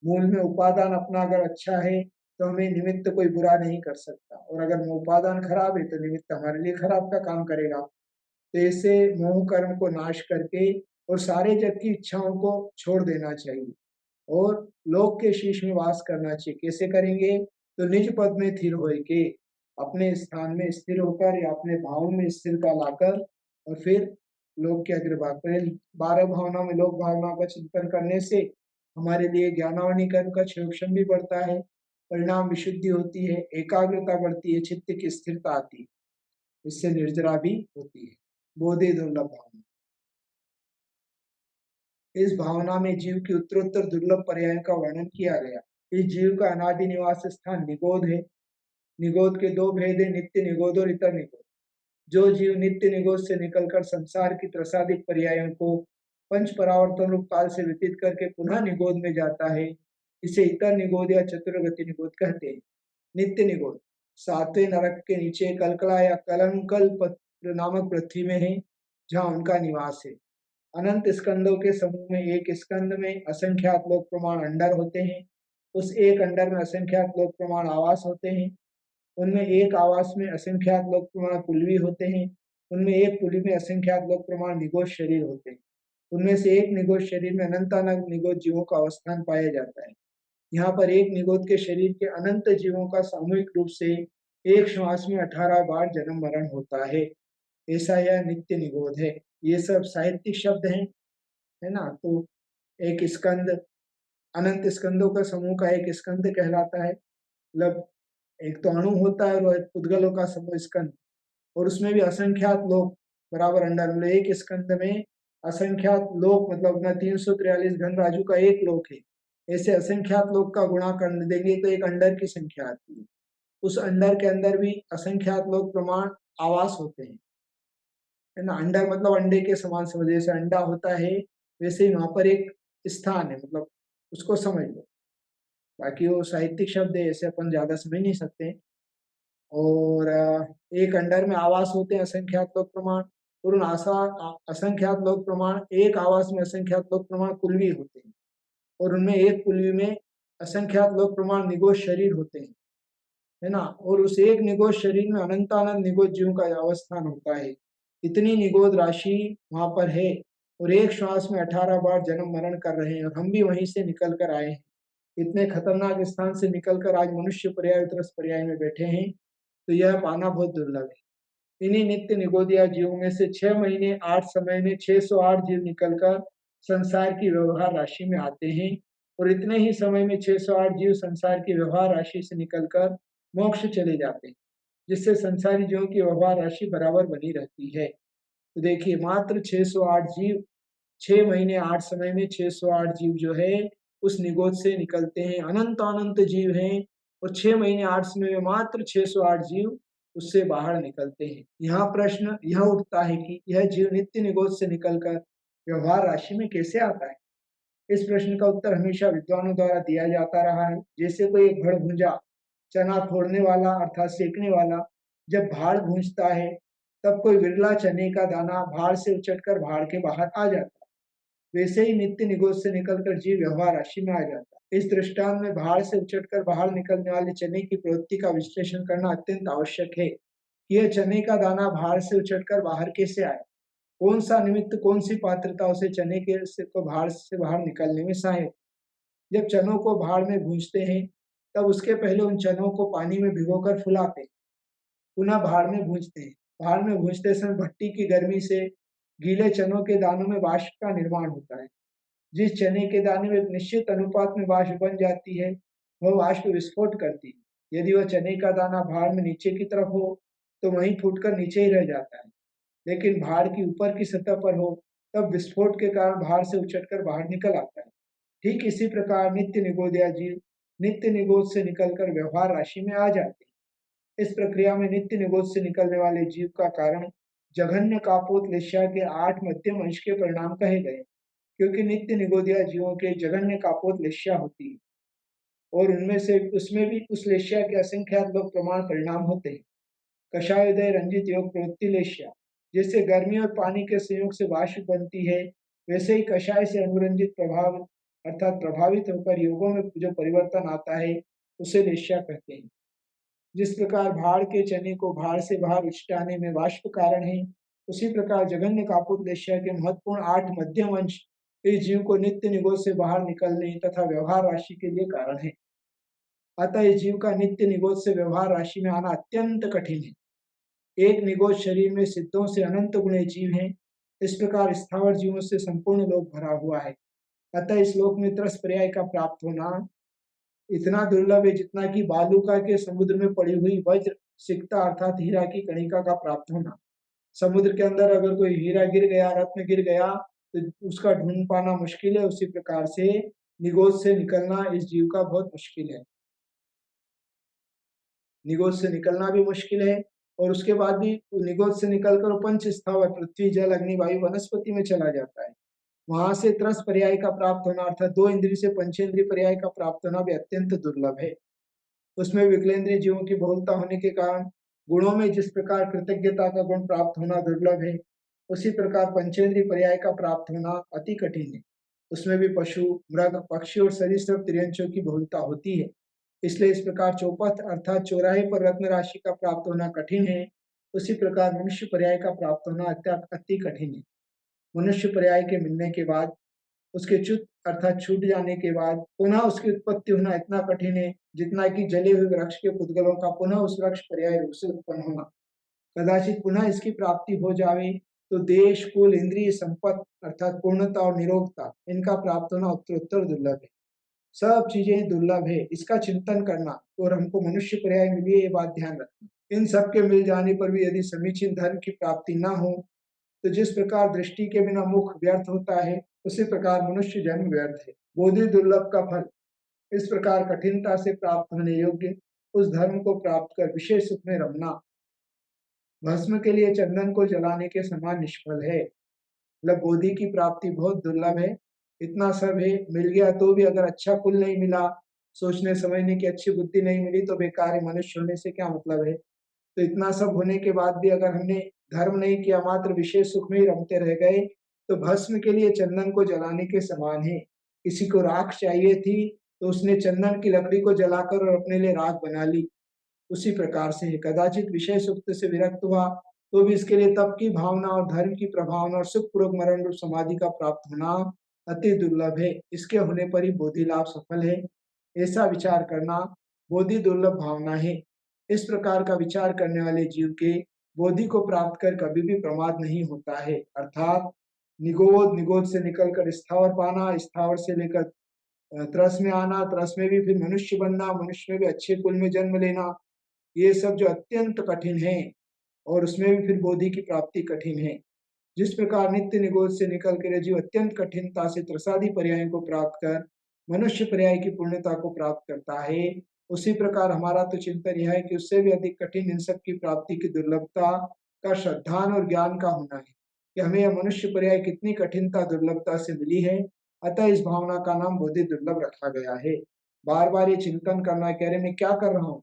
मूल में उपादान अपना अगर अच्छा है तो हमें निमित्त कोई बुरा नहीं कर सकता, और अगर उपादान खराब है तो निमित्त हमारे लिए खराब का काम करेगा। तो ऐसे मोह कर्म को नाश करके और सारे जग की इच्छाओं को छोड़ देना चाहिए और लोक के शीश में वास करना चाहिए। कैसे करेंगे? तो निज पद में स्थिर होए के, अपने स्थान में स्थिर होकर या अपने भाव में स्थिरता लाकर और फिर लोक के अग्रभाग पर 12 भावना में लोक भावना का चिंतन करने से हमारे लिए ज्ञानावनी कर्म का क्षयोक्षम भी बढ़ता है, परिणाम विशुद्धि होती है, एकाग्रता बढ़ती है, चित्त की स्थिरता आती है, इससे निर्जरा भी होती है। बोधे दुर्लभ भावना, इस भावना में जीव की उत्तरोत्तर दुर्लभ पर्याय का वर्णन किया गया। इस जीव का अनादि निवास स्थान निगोध है। निगोध के दो भेद है, नित्य निगोध और इतर निगोध। जो जीव नित्य निगोध से निकलकर संसार की त्रसादिक पर्यायों को पंच परावर्तन रूप काल से व्यतीत करके पुनः निगोध में जाता है, इसे इतर निगोध या चतुर्गति निगोध कहते हैं। नित्य निगोध सातवें नरक के नीचे कलकला या कलंकल पत्र नामक पृथ्वी में है, जहाँ उनका निवास है। अनंत स्कंदों के समूह में एक स्कंद में असंख्यात लोक प्रमाण अंडर होते हैं, उस एक अंडर में असंख्यात लोक प्रमाण आवास होते हैं, उनमें एक आवास में असंख्यात लोक प्रमाण पुलवी होते हैं, उनमें एक पुली में असंख्यात लोक प्रमाण निगोज शरीर होते हैं, उनमें से एक निगोज शरीर में अनंतानंत निगोज जीवों का अवस्थान पाया जाता है। यहाँ पर एक निगोद के शरीर के अनंत जीवों का सामूहिक रूप से एक श्वास में 18 बार जन्म मरण होता है, ऐसा यह नित्य निगोद है। ये सब साहित्यिक शब्द हैं, है ना। तो एक स्कंद, अनंत स्कंदों का समूह का एक स्कंद कहलाता है। मतलब एक तो अणु होता है और एक पुद्गलों का समूह स्कंद, और उसमें भी असंख्यात लोक बराबर अंडर, मतलब एक स्कंद में असंख्यात लोक, मतलब अपना 343 घन राजू का एक लोक है। ऐसे असंख्यात लोक का गुणा कर देंगे तो एक अंडर की संख्या आती है। उस अंडर के अंदर भी असंख्यात लोक प्रमाण आवास होते हैं, है ना। अंडर मतलब अंडे के समान समझ, जैसे अंडा होता है वैसे ही वहां पर एक स्थान है, मतलब उसको समझ लो। बाकी वो साहित्यिक शब्द है, ऐसे अपन ज्यादा समझ नहीं सकते। और एक अंडर में आवास होते हैं असंख्यात लोक प्रमाण, और उन असंख्यात लोक प्रमाण, एक आवास में असंख्यात लोक प्रमाण कुलवी होते हैं, और उनमें एक कुलवी में असंख्यात लोक प्रमाण निगोज शरीर होते हैं, है ना। और उस एक निगोज शरीर में अनंतानंद निगोज जीवों का अवस्थान होता है। इतनी निगोद राशि वहां पर है, और एक श्वास में 18 बार जन्म मरण कर रहे हैं, और हम भी वहीं से निकल कर आए हैं। इतने खतरनाक स्थान से निकलकर आज मनुष्य पर्याय तरस पर्याय में बैठे हैं, तो यह पाना बहुत दुर्लभ है। इन्हीं नित्य निगोदिया जीवों में से 6 महीने 8 समय में 608 जीव निकलकर संसार की व्यवहार राशि में आते हैं, और इतने ही समय में 608 जीव संसार की व्यवहार राशि से निकलकर मोक्ष चले जाते हैं, जिससे संसारी जीवों की व्यवहार राशि बराबर बनी रहती है। तो देखिए, मात्र 608 जीव 6 महीने 8 समय में 608 जीव जो है उस निगोद से निकलते हैं। अनंत अनंत जीव हैं, और 6 महीने 8 समय में मात्र 608 जीव उससे बाहर निकलते हैं। यहाँ प्रश्न यह उठता है कि यह जीव नित्य निगोद से निकलकर व्यवहार राशि में कैसे आता है? इस प्रश्न का उत्तर हमेशा विद्वानों द्वारा दिया जाता रहा है। जैसे कोई एक भड़भुंजा चना फोड़ने वाला अर्थात सेकने वाला जब भाड़ भूंजता है, तब कोई विरला चने का दाना भाड़ से उचटकर भाड़ के बाहर आ जाता है। वैसे ही नित्य निगोद से निकलकर जीव व्यवहार राशि में आ जाता है। इस दृष्टांत में भाड़ से उचटकर बाहर निकलने वाले चने की प्रवृत्ति का विश्लेषण करना अत्यंत आवश्यक है कि यह चने का दाना भाड़ से उचटकर बाहर कैसे आया, कौन सा निमित्त, कौन सी पात्रता उसे चने के से को भाड़ से बाहर निकलने में सहायक। जब चनों को भाड़ में भूंजते हैं, तब उसके पहले उन चनों को पानी में भिगोकर फुलाते हैं, पुनः भाड़ में भूंजते हैं। भाड़ में भूंजते समय भट्टी की गर्मी से गीले चनों के दानों में वाष्प का निर्माण होता है। जिस चने के दाने में एक निश्चित अनुपात में वाष्प बन जाती है, वह वाष्प विस्फोट करती है। यदि वह चने का दाना भाड़ में नीचे की तरफ हो तो वहीं फूटकर नीचे ही रह जाता है, लेकिन भाड़ की ऊपर की सतह पर हो तब विस्फोट के कारण भाड़ से उछटकर बाहर निकल आता है। ठीक इसी प्रकार नित्य निगोदिया जीव नित्य निगोद से निकलकर व्यवहार राशि में आ जाते हैं। इस प्रक्रिया में नित्य निगोद से निकलने वाले जीव का कारण जघन्य कापोत लिस्या के 8 मध्यम अंश के परिणाम कहे गए, क्योंकि नित्य निगोदिया जीवों के जघन्य कापोत लिस्या होती है और उनमें से उसमें भी उस लेशिया के असंख्यात लोग प्रमाण परिणाम होते हैं। कषायोदय रंजित योग प्रवृत्ति लेशिया, जैसे गर्मी और पानी के संयोग से वाष्प बनती है, वैसे ही कषाय से अनुरंजित प्रभाव अर्थात प्रभावित होकर योगों में जो परिवर्तन आता है उसे लेशिया कहते हैं। जिस प्रकार भाड़ के चने को भाड़ से बाहर उछटाने में वाष्प कारण है, उसी प्रकार जघन्य कापुत लेशिया के महत्वपूर्ण 8 मध्यम अंश इस जीव को नित्य निगोद से बाहर निकलने तथा व्यवहार राशि के लिए कारण है। अतः इस जीव का नित्य निगोद से व्यवहार राशि में आना अत्यंत कठिन है। एक निगोद शरीर में सिद्धों से अनंत गुणे जीव हैं। इस प्रकार स्थावर जीवों से संपूर्ण लोक भरा हुआ है। अतः इस लोक में त्रस पर्याय का प्राप्त होना इतना दुर्लभ है जितना कि बालुका के समुद्र में पड़ी हुई वज्र सिक्ता अर्थात हीरा की कणिका का प्राप्त होना। समुद्र के अंदर अगर कोई हीरा गिर गया, रत्न गिर गया तो उसका ढूंढ पाना मुश्किल है। उसी प्रकार से निगोद से निकलना इस जीव का बहुत मुश्किल है। निगोद से निकलना भी मुश्किल है और उसके बाद भी निगोद से निकलकर पंच स्थावर पृथ्वी जल अग्नि वायु वनस्पति में चला जाता है। वहां से त्रस पर्याय का प्राप्त होना अर्थात 2 इंद्रिय से पंचेंद्रिय पर्याय का प्राप्त होना भी अत्यंत दुर्लभ है। उसमें विकलेंद्रिय जीवों की बहुलता होने के कारण गुणों में जिस प्रकार कृतज्ञता का गुण प्राप्त होना दुर्लभ है, उसी प्रकार पंचेंद्रिय पर्याय का प्राप्त होना अति कठिन है। उसमें भी पशु, मृग, पक्षी और सरीसृप त्रियंशों की बहुलता होती है। इसलिए इस प्रकार चौपथ अर्थात चौराहे पर रत्न राशि का प्राप्त होना कठिन है। उसी प्रकार मनुष्य पर्याय का प्राप्त होना अति कठिन है। मनुष्य पर्याय के मिलने के बाद उसके च्युत अर्थात छूट जाने के बाद पुनः उसकी उत्पत्ति होना इतना कठिन है जितना कि जले हुए वृक्ष के पुद्गलों का पुनः उस वृक्ष पर्याय रूप से उत्पन्न होना। कदाचित पुनः इसकी प्राप्ति हो जावे तो देश, कुल, इंद्रिय संपत्ति अर्थात पूर्णता और निरोगता इनका प्राप्त होना उत्तरोत्तर दुर्लभ है। सब चीजें दुर्लभ है, इसका चिंतन करना और हमको मनुष्य पर्याय मिली है ये बात ध्यान रखना। इन सब के मिल जाने पर भी यदि समीचीन धर्म की प्राप्ति न हो तो जिस प्रकार दृष्टि के बिना मुख व्यर्थ होता है, उसी प्रकार मनुष्य जन्म व्यर्थ है। बोधि दुर्लभ का फल। इस प्रकार कठिनता से प्राप्त होने योग्य उस धर्म को प्राप्त कर विशेष सुख में रमना भस्म के लिए चंदन को जलाने के समान निष्फल है। मतलब बोधि की प्राप्ति बहुत दुर्लभ है। इतना सब है, मिल गया तो भी अगर अच्छा कुल नहीं मिला, सोचने समझने की अच्छी बुद्धि नहीं मिली तो बेकार है, मनुष्य होने से क्या मतलब है। तो इतना सब होने के बाद भी अगर हमने धर्म नहीं किया, मात्र विशेष सुख में ही रमते रह गए, तो भस्म के लिए चंदन को जलाने के समान है। किसी को राख चाहिए थी, तो उसने चंदन की लकड़ी को जलाकर और अपने लिए राख बना ली। उसी प्रकार से है, कदाचित विषय सुक्त से विरक्त हुआ, तो भी इसके लिए तप की भावना और धर्म की प्रभावना और सुखपूर्वक मरण रूप समाधि का प्राप्त होना अति दुर्लभ है। इसके होने पर ही बोधि लाभ सफल है। ऐसा विचार करना बोधि दुर्लभ भावना है। इस प्रकार का विचार करने वाले जीव के बोधि को प्राप्त कर कभी भी प्रमाद नहीं होता है। अर्थात निगोद, निगोद से निकलकर स्थावर पाना, स्थावर से लेकर त्रस में आना, त्रस में भी फिर मनुष्य बनना, मनुष्य में भी अच्छे कुल में जन्म लेना, ये सब जो अत्यंत कठिन है और उसमें भी फिर बोधि की प्राप्ति कठिन है। जिस प्रकार नित्य निगोद से निकल कर जीव अत्यंत कठिनता से त्रसादि पर्याय को प्राप्त कर मनुष्य पर्याय की पूर्णता को प्राप्त करता है, उसी प्रकार हमारा तो चिंतन यह है कि उससे भी अधिक कठिन इन सब की प्राप्ति की दुर्लभता का श्रद्धान और ज्ञान का होना है कि हमें यह मनुष्य पर्याय कितनी कठिनता दुर्लभता से मिली है। अतः इस भावना का नाम बोधि दुर्लभ रखा गया है। बार बार ये चिंतन करना, कह रहे मैं क्या कर रहा हूँ,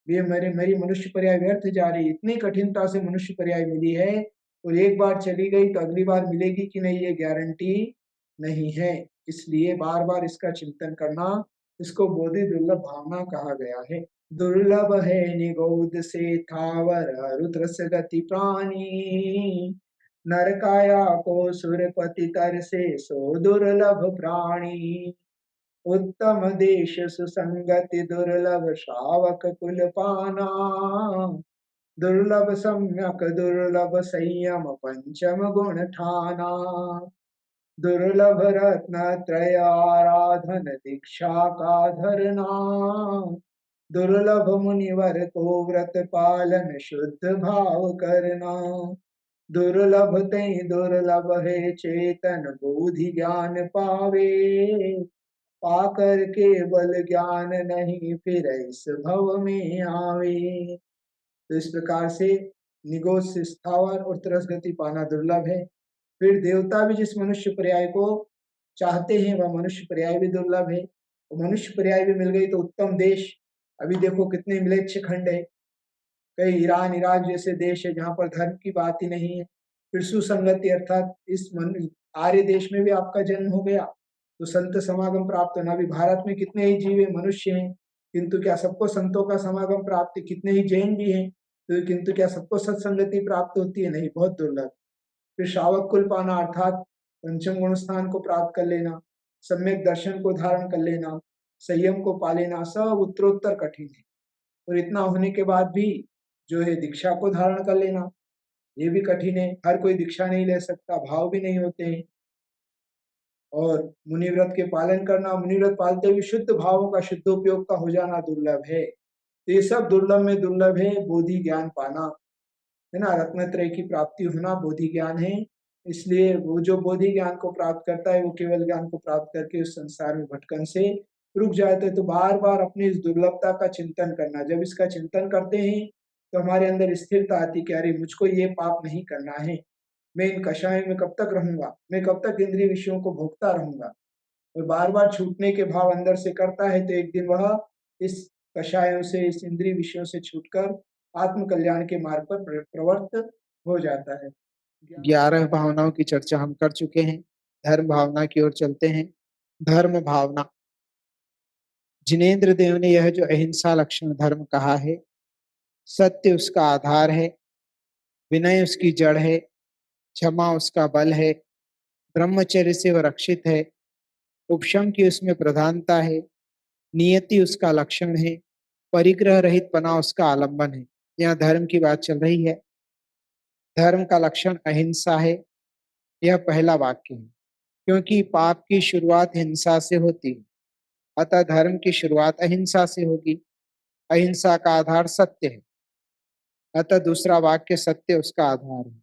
ये मेरी मनुष्य पर्याय व्यर्थ जा रही है। इतनी कठिनता से मनुष्य पर्याय मिली है और एक बार चली गई तो अगली बार मिलेगी कि नहीं ये गारंटी नहीं है। इसलिए बार बार इसका चिंतन करना, इसको बोधि दुर्लभ भावना कहा गया है। दुर्लभ है निगोद से थावर रुद्रस गति प्राणी, नरकाया को सुरपति तर से सो दुर्लभ प्राणी। उत्तम देश सुसंगति दुर्लभ श्रावक कुल पाना, दुर्लभ सम्यक दुर्लभ संयम पंचम गुण ठाना। दुर्लभ रत्न त्रय आराधन दीक्षा का धरना, दुर्लभ मुनिवर को व्रत पालन शुद्ध भाव करना, दुर्लभ तई दुर्लभ है चेतन बोधि ज्ञान पावे, पाकर केवल ज्ञान नहीं फिर इस भव में आवे। तो इस प्रकार से निगोज से स्थावर और तरस गति पाना दुर्लभ है। फिर देवता भी जिस मनुष्य पर्याय को चाहते हैं वह मनुष्य पर्याय भी दुर्लभ है, और मनुष्य पर्याय भी मिल गई तो उत्तम देश। अभी देखो कितने मिलेच्छ खंड है, कई ईरान इराक जैसे देश है जहाँ पर धर्म की बात ही नहीं है। फिर सुसंगति अर्थात इस आर्य देश में भी आपका जन्म हो गया तो संत समागम प्राप्त होना। भी भारत में कितने ही जीव है, मनुष्य हैं, किंतु क्या सबको संतों का समागम प्राप्त है? कितने ही जैन भी हैं तो किंतु क्या सबको सत्संगति प्राप्त होती है? नहीं, बहुत दुर्लभ। फिर श्रावक कुल पाना अर्थात पंचम गुण स्थान को प्राप्त कर लेना, सम्यक दर्शन को धारण कर लेना, संयम को पा लेना, सब उत्तरोत्तर कठिन है। और इतना होने के बाद भी जो है दीक्षा को धारण कर लेना ये भी कठिन है। हर कोई दीक्षा नहीं ले सकता, भाव भी नहीं होते हैं। और मुनिव्रत के पालन करना, मुनिव्रत पालते हुए शुद्ध भावों का शुद्ध उपयोग का हो जाना दुर्लभ है। तो ये सब दुर्लभ में दुर्लभ है बोधि ज्ञान पाना, है ना। रत्नत्रय की प्राप्ति होना बोधि ज्ञान है। इसलिए वो जो बोधि ज्ञान को प्राप्त करता है वो केवल ज्ञान को प्राप्त करके उस संसार में भटकन से रुक जाते हैं। तो बार बार अपनी इस दुर्लभता का चिंतन करना, जब इसका चिंतन करते हैं तो हमारे अंदर स्थिरता आती कि अरे मुझको ये पाप नहीं करना है, मैं इन कषायों में कब तक रहूंगा, मैं कब तक इंद्रिय विषयों को भोगता रहूंगा। और बार बार छूटने के भाव अंदर से करता है तो एक दिन वह इस कषायों से, इस इंद्रिय विषयों से छूटकर आत्म कल्याण के मार्ग पर प्रवृत्त हो जाता है। 11 भावनाओं की चर्चा हम कर चुके हैं, धर्म भावना की ओर चलते हैं। धर्म भावना, जिनेन्द्र देव ने यह जो अहिंसा लक्षण धर्म कहा है, सत्य उसका आधार है, विनय उसकी जड़ है, क्षमा उसका बल है, ब्रह्मचर्य से वह रक्षित है, उपशम की उसमें प्रधानता है, नियति उसका लक्षण है, परिग्रह रहित पना उसका आलंबन है। यहाँ धर्म की बात चल रही है। धर्म का लक्षण अहिंसा है, यह पहला वाक्य है, क्योंकि पाप की शुरुआत हिंसा से होती है, अतः धर्म की शुरुआत अहिंसा से होगी। अहिंसा का आधार सत्य है, अतः दूसरा वाक्य सत्य उसका आधार है।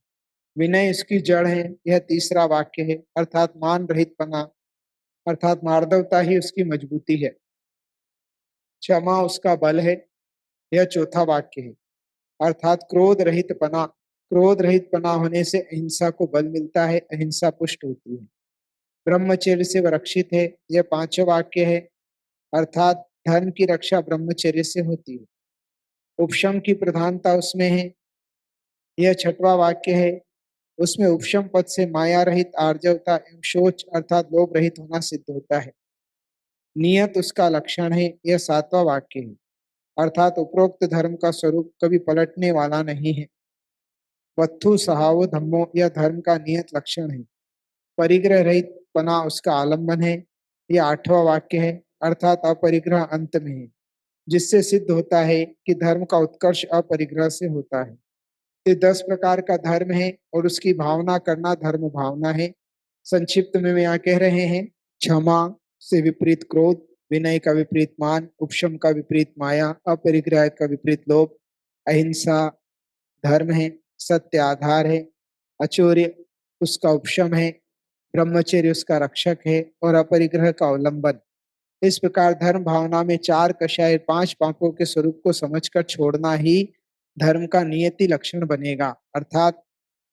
विनय इसकी जड़ है, यह तीसरा वाक्य है, अर्थात मान रहित पना अर्थात मार्दवता ही उसकी मजबूती है। क्षमा उसका बल है, यह चौथा वाक्य है, अर्थात क्रोध रहित पना, क्रोध रहित पना होने से अहिंसा को बल मिलता है, अहिंसा पुष्ट होती है। ब्रह्मचर्य से वह रक्षित है, यह पांचवा वाक्य है, अर्थात धर्म की रक्षा ब्रह्मचर्य से होती है। उपशम की प्रधानता उसमें है, यह छठवा वाक्य है, उसमें उपशम पद से माया रहित आर्जवता एवं शोच अर्थात लोभ रहित होना सिद्ध होता है। नियत उसका लक्षण है, यह सातवां वाक्य है, अर्थात उपरोक्त धर्म का स्वरूप कभी पलटने वाला नहीं है। वत्थु सहावो धम्मो, यह धर्म का नियत लक्षण है। परिग्रह रहित पना उसका आलंबन है, यह आठवां वाक्य है, अर्थात अपरिग्रह अंत में है, जिससे सिद्ध होता है कि धर्म का उत्कर्ष अपरिग्रह से होता है। ये 10 प्रकार का धर्म है और उसकी भावना करना धर्म भावना है। संक्षिप्त में यहाँ कह रहे हैं, क्षमा से विपरीत क्रोध, विनय का विपरीत मान, उपशम का विपरीत माया, अपरिग्रह का विपरीत लोभ, अहिंसा धर्म है, सत्य आधार है, अचौर्य उसका उपशम है, ब्रह्मचर्य उसका रक्षक है और अपरिग्रह का अवलंबन। इस प्रकार धर्म भावना में 4 कषाय 5 पापों के स्वरूप को समझकर छोड़ना ही धर्म का नियति लक्षण बनेगा, अर्थात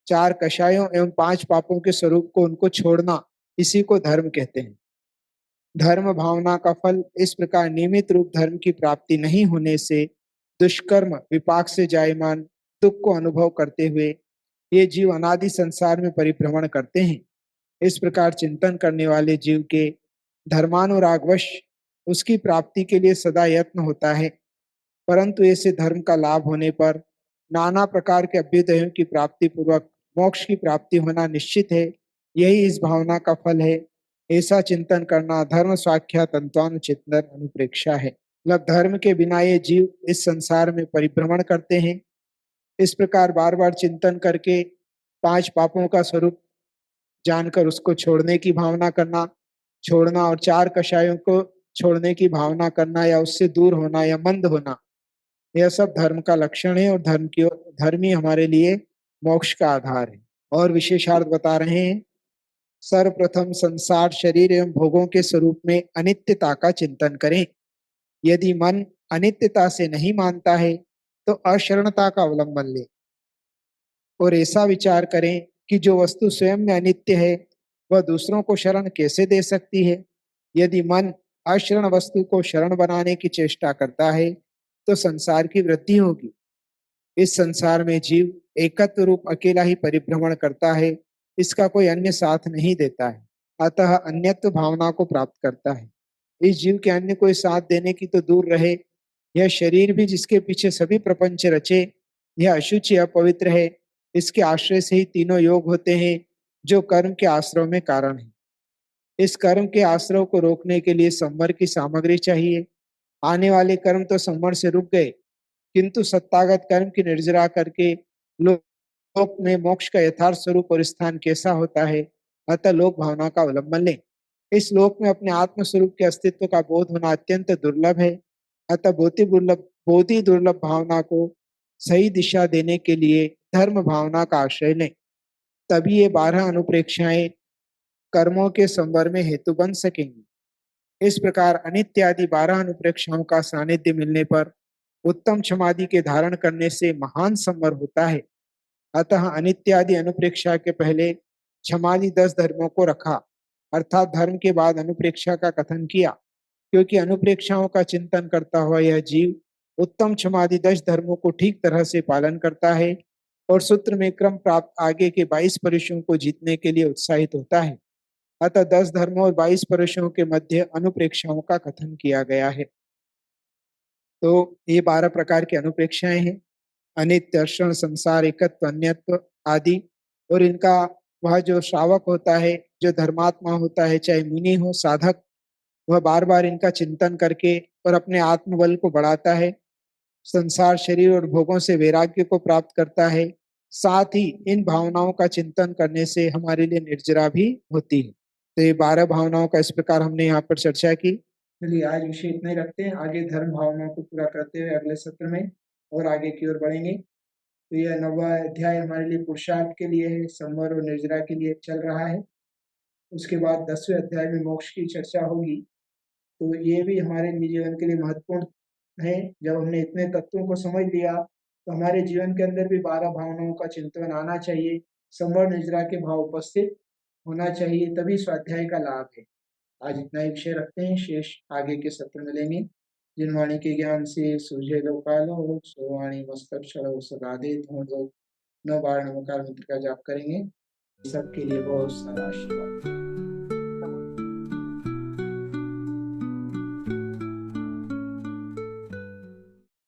4 कषायों एवं 5 पापों के स्वरूप को उनको छोड़ना, इसी को धर्म कहते हैं। धर्म भावना का फल इस प्रकार नियमित रूप धर्म की प्राप्ति नहीं होने से दुष्कर्म विपाक से जायमान दुख को अनुभव करते हुए ये जीव अनादि संसार में परिभ्रमण करते हैं। इस प्रकार चिंतन करने वाले जीव के धर्मानुरागवश उसकी प्राप्ति के लिए सदा यत्न होता है, परंतु ऐसे धर्म का लाभ होने पर नाना प्रकार के अभ्युदयों की प्राप्ति पूर्वक मोक्ष की प्राप्ति होना निश्चित है। यही इस भावना का फल है। ऐसा चिंतन करना धर्म स्वाख्या तंत्वानुचिंतन अनुप्रेक्षा है। मतलब धर्म के बिना ये जीव इस संसार में परिभ्रमण करते हैं। इस प्रकार बार बार चिंतन करके 5 पापों का स्वरूप जानकर उसको छोड़ने की भावना करना, छोड़ना और चार कषायों को छोड़ने की भावना करना या उससे दूर होना या मंद होना, यह सब धर्म का लक्षण है और धर्म ही हमारे लिए मोक्ष का आधार है। और विशेषार्थ बता रहे हैं, सर्वप्रथम संसार शरीर एवं भोगों के स्वरूप में अनित्यता का चिंतन करें। यदि मन अनित्यता से नहीं मानता है तो अशरणता का अवलंबन ले और ऐसा विचार करें कि जो वस्तु स्वयं में अनित्य है वह दूसरों को शरण कैसे दे सकती है। यदि मन अशरण वस्तु को शरण बनाने की चेष्टा करता है तो संसार की वृद्धि होगी। इस संसार में जीव एकत्व रूप अकेला ही परिभ्रमण करता है, इसका कोई अन्य साथ नहीं देता है, अतः अन्यत्व भावना को प्राप्त करता है। इस जीव के अन्य कोई साथ देने की तो दूर रहे, यह शरीर भी जिसके पीछे सभी प्रपंच रचे, यह अशुचि अपवित्र है। इसके आश्रय से ही तीनों योग होते हैं जो कर्म के आश्रय में कारण है। इस कर्म के आश्रय को रोकने के लिए संवर की सामग्री चाहिए। आने वाले कर्म तो संवर से रुक गए, किंतु सत्तागत कर्म की निर्जरा करके लोक में मोक्ष का यथार्थ स्वरूप और स्थान कैसा होता है, अतः लोक भावना का अवलंबन लें। इस लोक में अपने आत्म स्वरूप के अस्तित्व का बोध होना अत्यंत दुर्लभ है, अतः बोधि दुर्लभ भावना को सही दिशा देने के लिए धर्म भावना का आश्रय लें। तभी ये 12 अनुप्रेक्षाएं कर्मों के संवर में हेतु बन सकेंगी। इस प्रकार अनित्य आदि 12 अनुप्रेक्षाओं का सानिध्य मिलने पर उत्तम क्षमादि के धारण करने से महान संवर होता है। अतः अनित्य आदि अनुप्रेक्षा के पहले क्षमादि 10 धर्मों को रखा, अर्थात धर्म के बाद अनुप्रेक्षा का कथन किया, क्योंकि अनुप्रेक्षाओं का चिंतन करता हुआ यह जीव उत्तम क्षमादि 10 धर्मों को ठीक तरह से पालन करता है और सूत्र में क्रम प्राप्त आगे के 22 परुषों को जीतने के लिए उत्साहित होता है। अतः 10 धर्मों और 22 परुषों के मध्य अनुप्रेक्षाओं का कथन किया गया है। तो ये 12 प्रकार की अनुप्रेक्षाएं हैं, अनित्य, अक्षण, संसार, एकत्व, अन्यत्व आदि। और इनका वह जो श्रावक होता है, जो धर्मात्मा होता है, चाहे मुनि हो साधक, वह बार बार इनका चिंतन करके और अपने आत्मबल को बढ़ाता है, संसार शरीर और भोगों से वैराग्य को प्राप्त करता है। साथ ही इन भावनाओं का चिंतन करने से हमारे लिए निर्जरा भी होती है। तो ये 12 भावनाओं का इस प्रकार हमने यहाँ पर चर्चा की। चलिए आज विषय इतना ही रखते हैं, आगे धर्म भावनाओं को पूरा करते हुए अगले सत्र में और आगे की ओर बढ़ेंगे। तो यह 9वां अध्याय हमारे लिए पुरुषार्थ के लिए है, संवर और निर्जरा के लिए चल रहा है। उसके बाद 10वें अध्याय में मोक्ष की चर्चा होगी। तो ये भी हमारे जीवन के लिए महत्वपूर्ण है। जब हमने इतने तत्वों को समझ लिया तो हमारे जीवन के अंदर भी 12 भावनाओं का चिंतन आना चाहिए, संवर निर्जरा के भाव उपस्थित होना चाहिए, तभी स्वाध्याय का लाभ है। आज इतना ही विषय रखते हैं, शेष आगे के सत्र में लेंगे। जिन वाणी के ज्ञान से सूझे लोकालो सो वाणी मस्तक क्षण सदा दे धूम लोग 9 बार नमकार मंत्र का जाप करेंगे। सबके लिए बहुत सारा आशीर्वाद।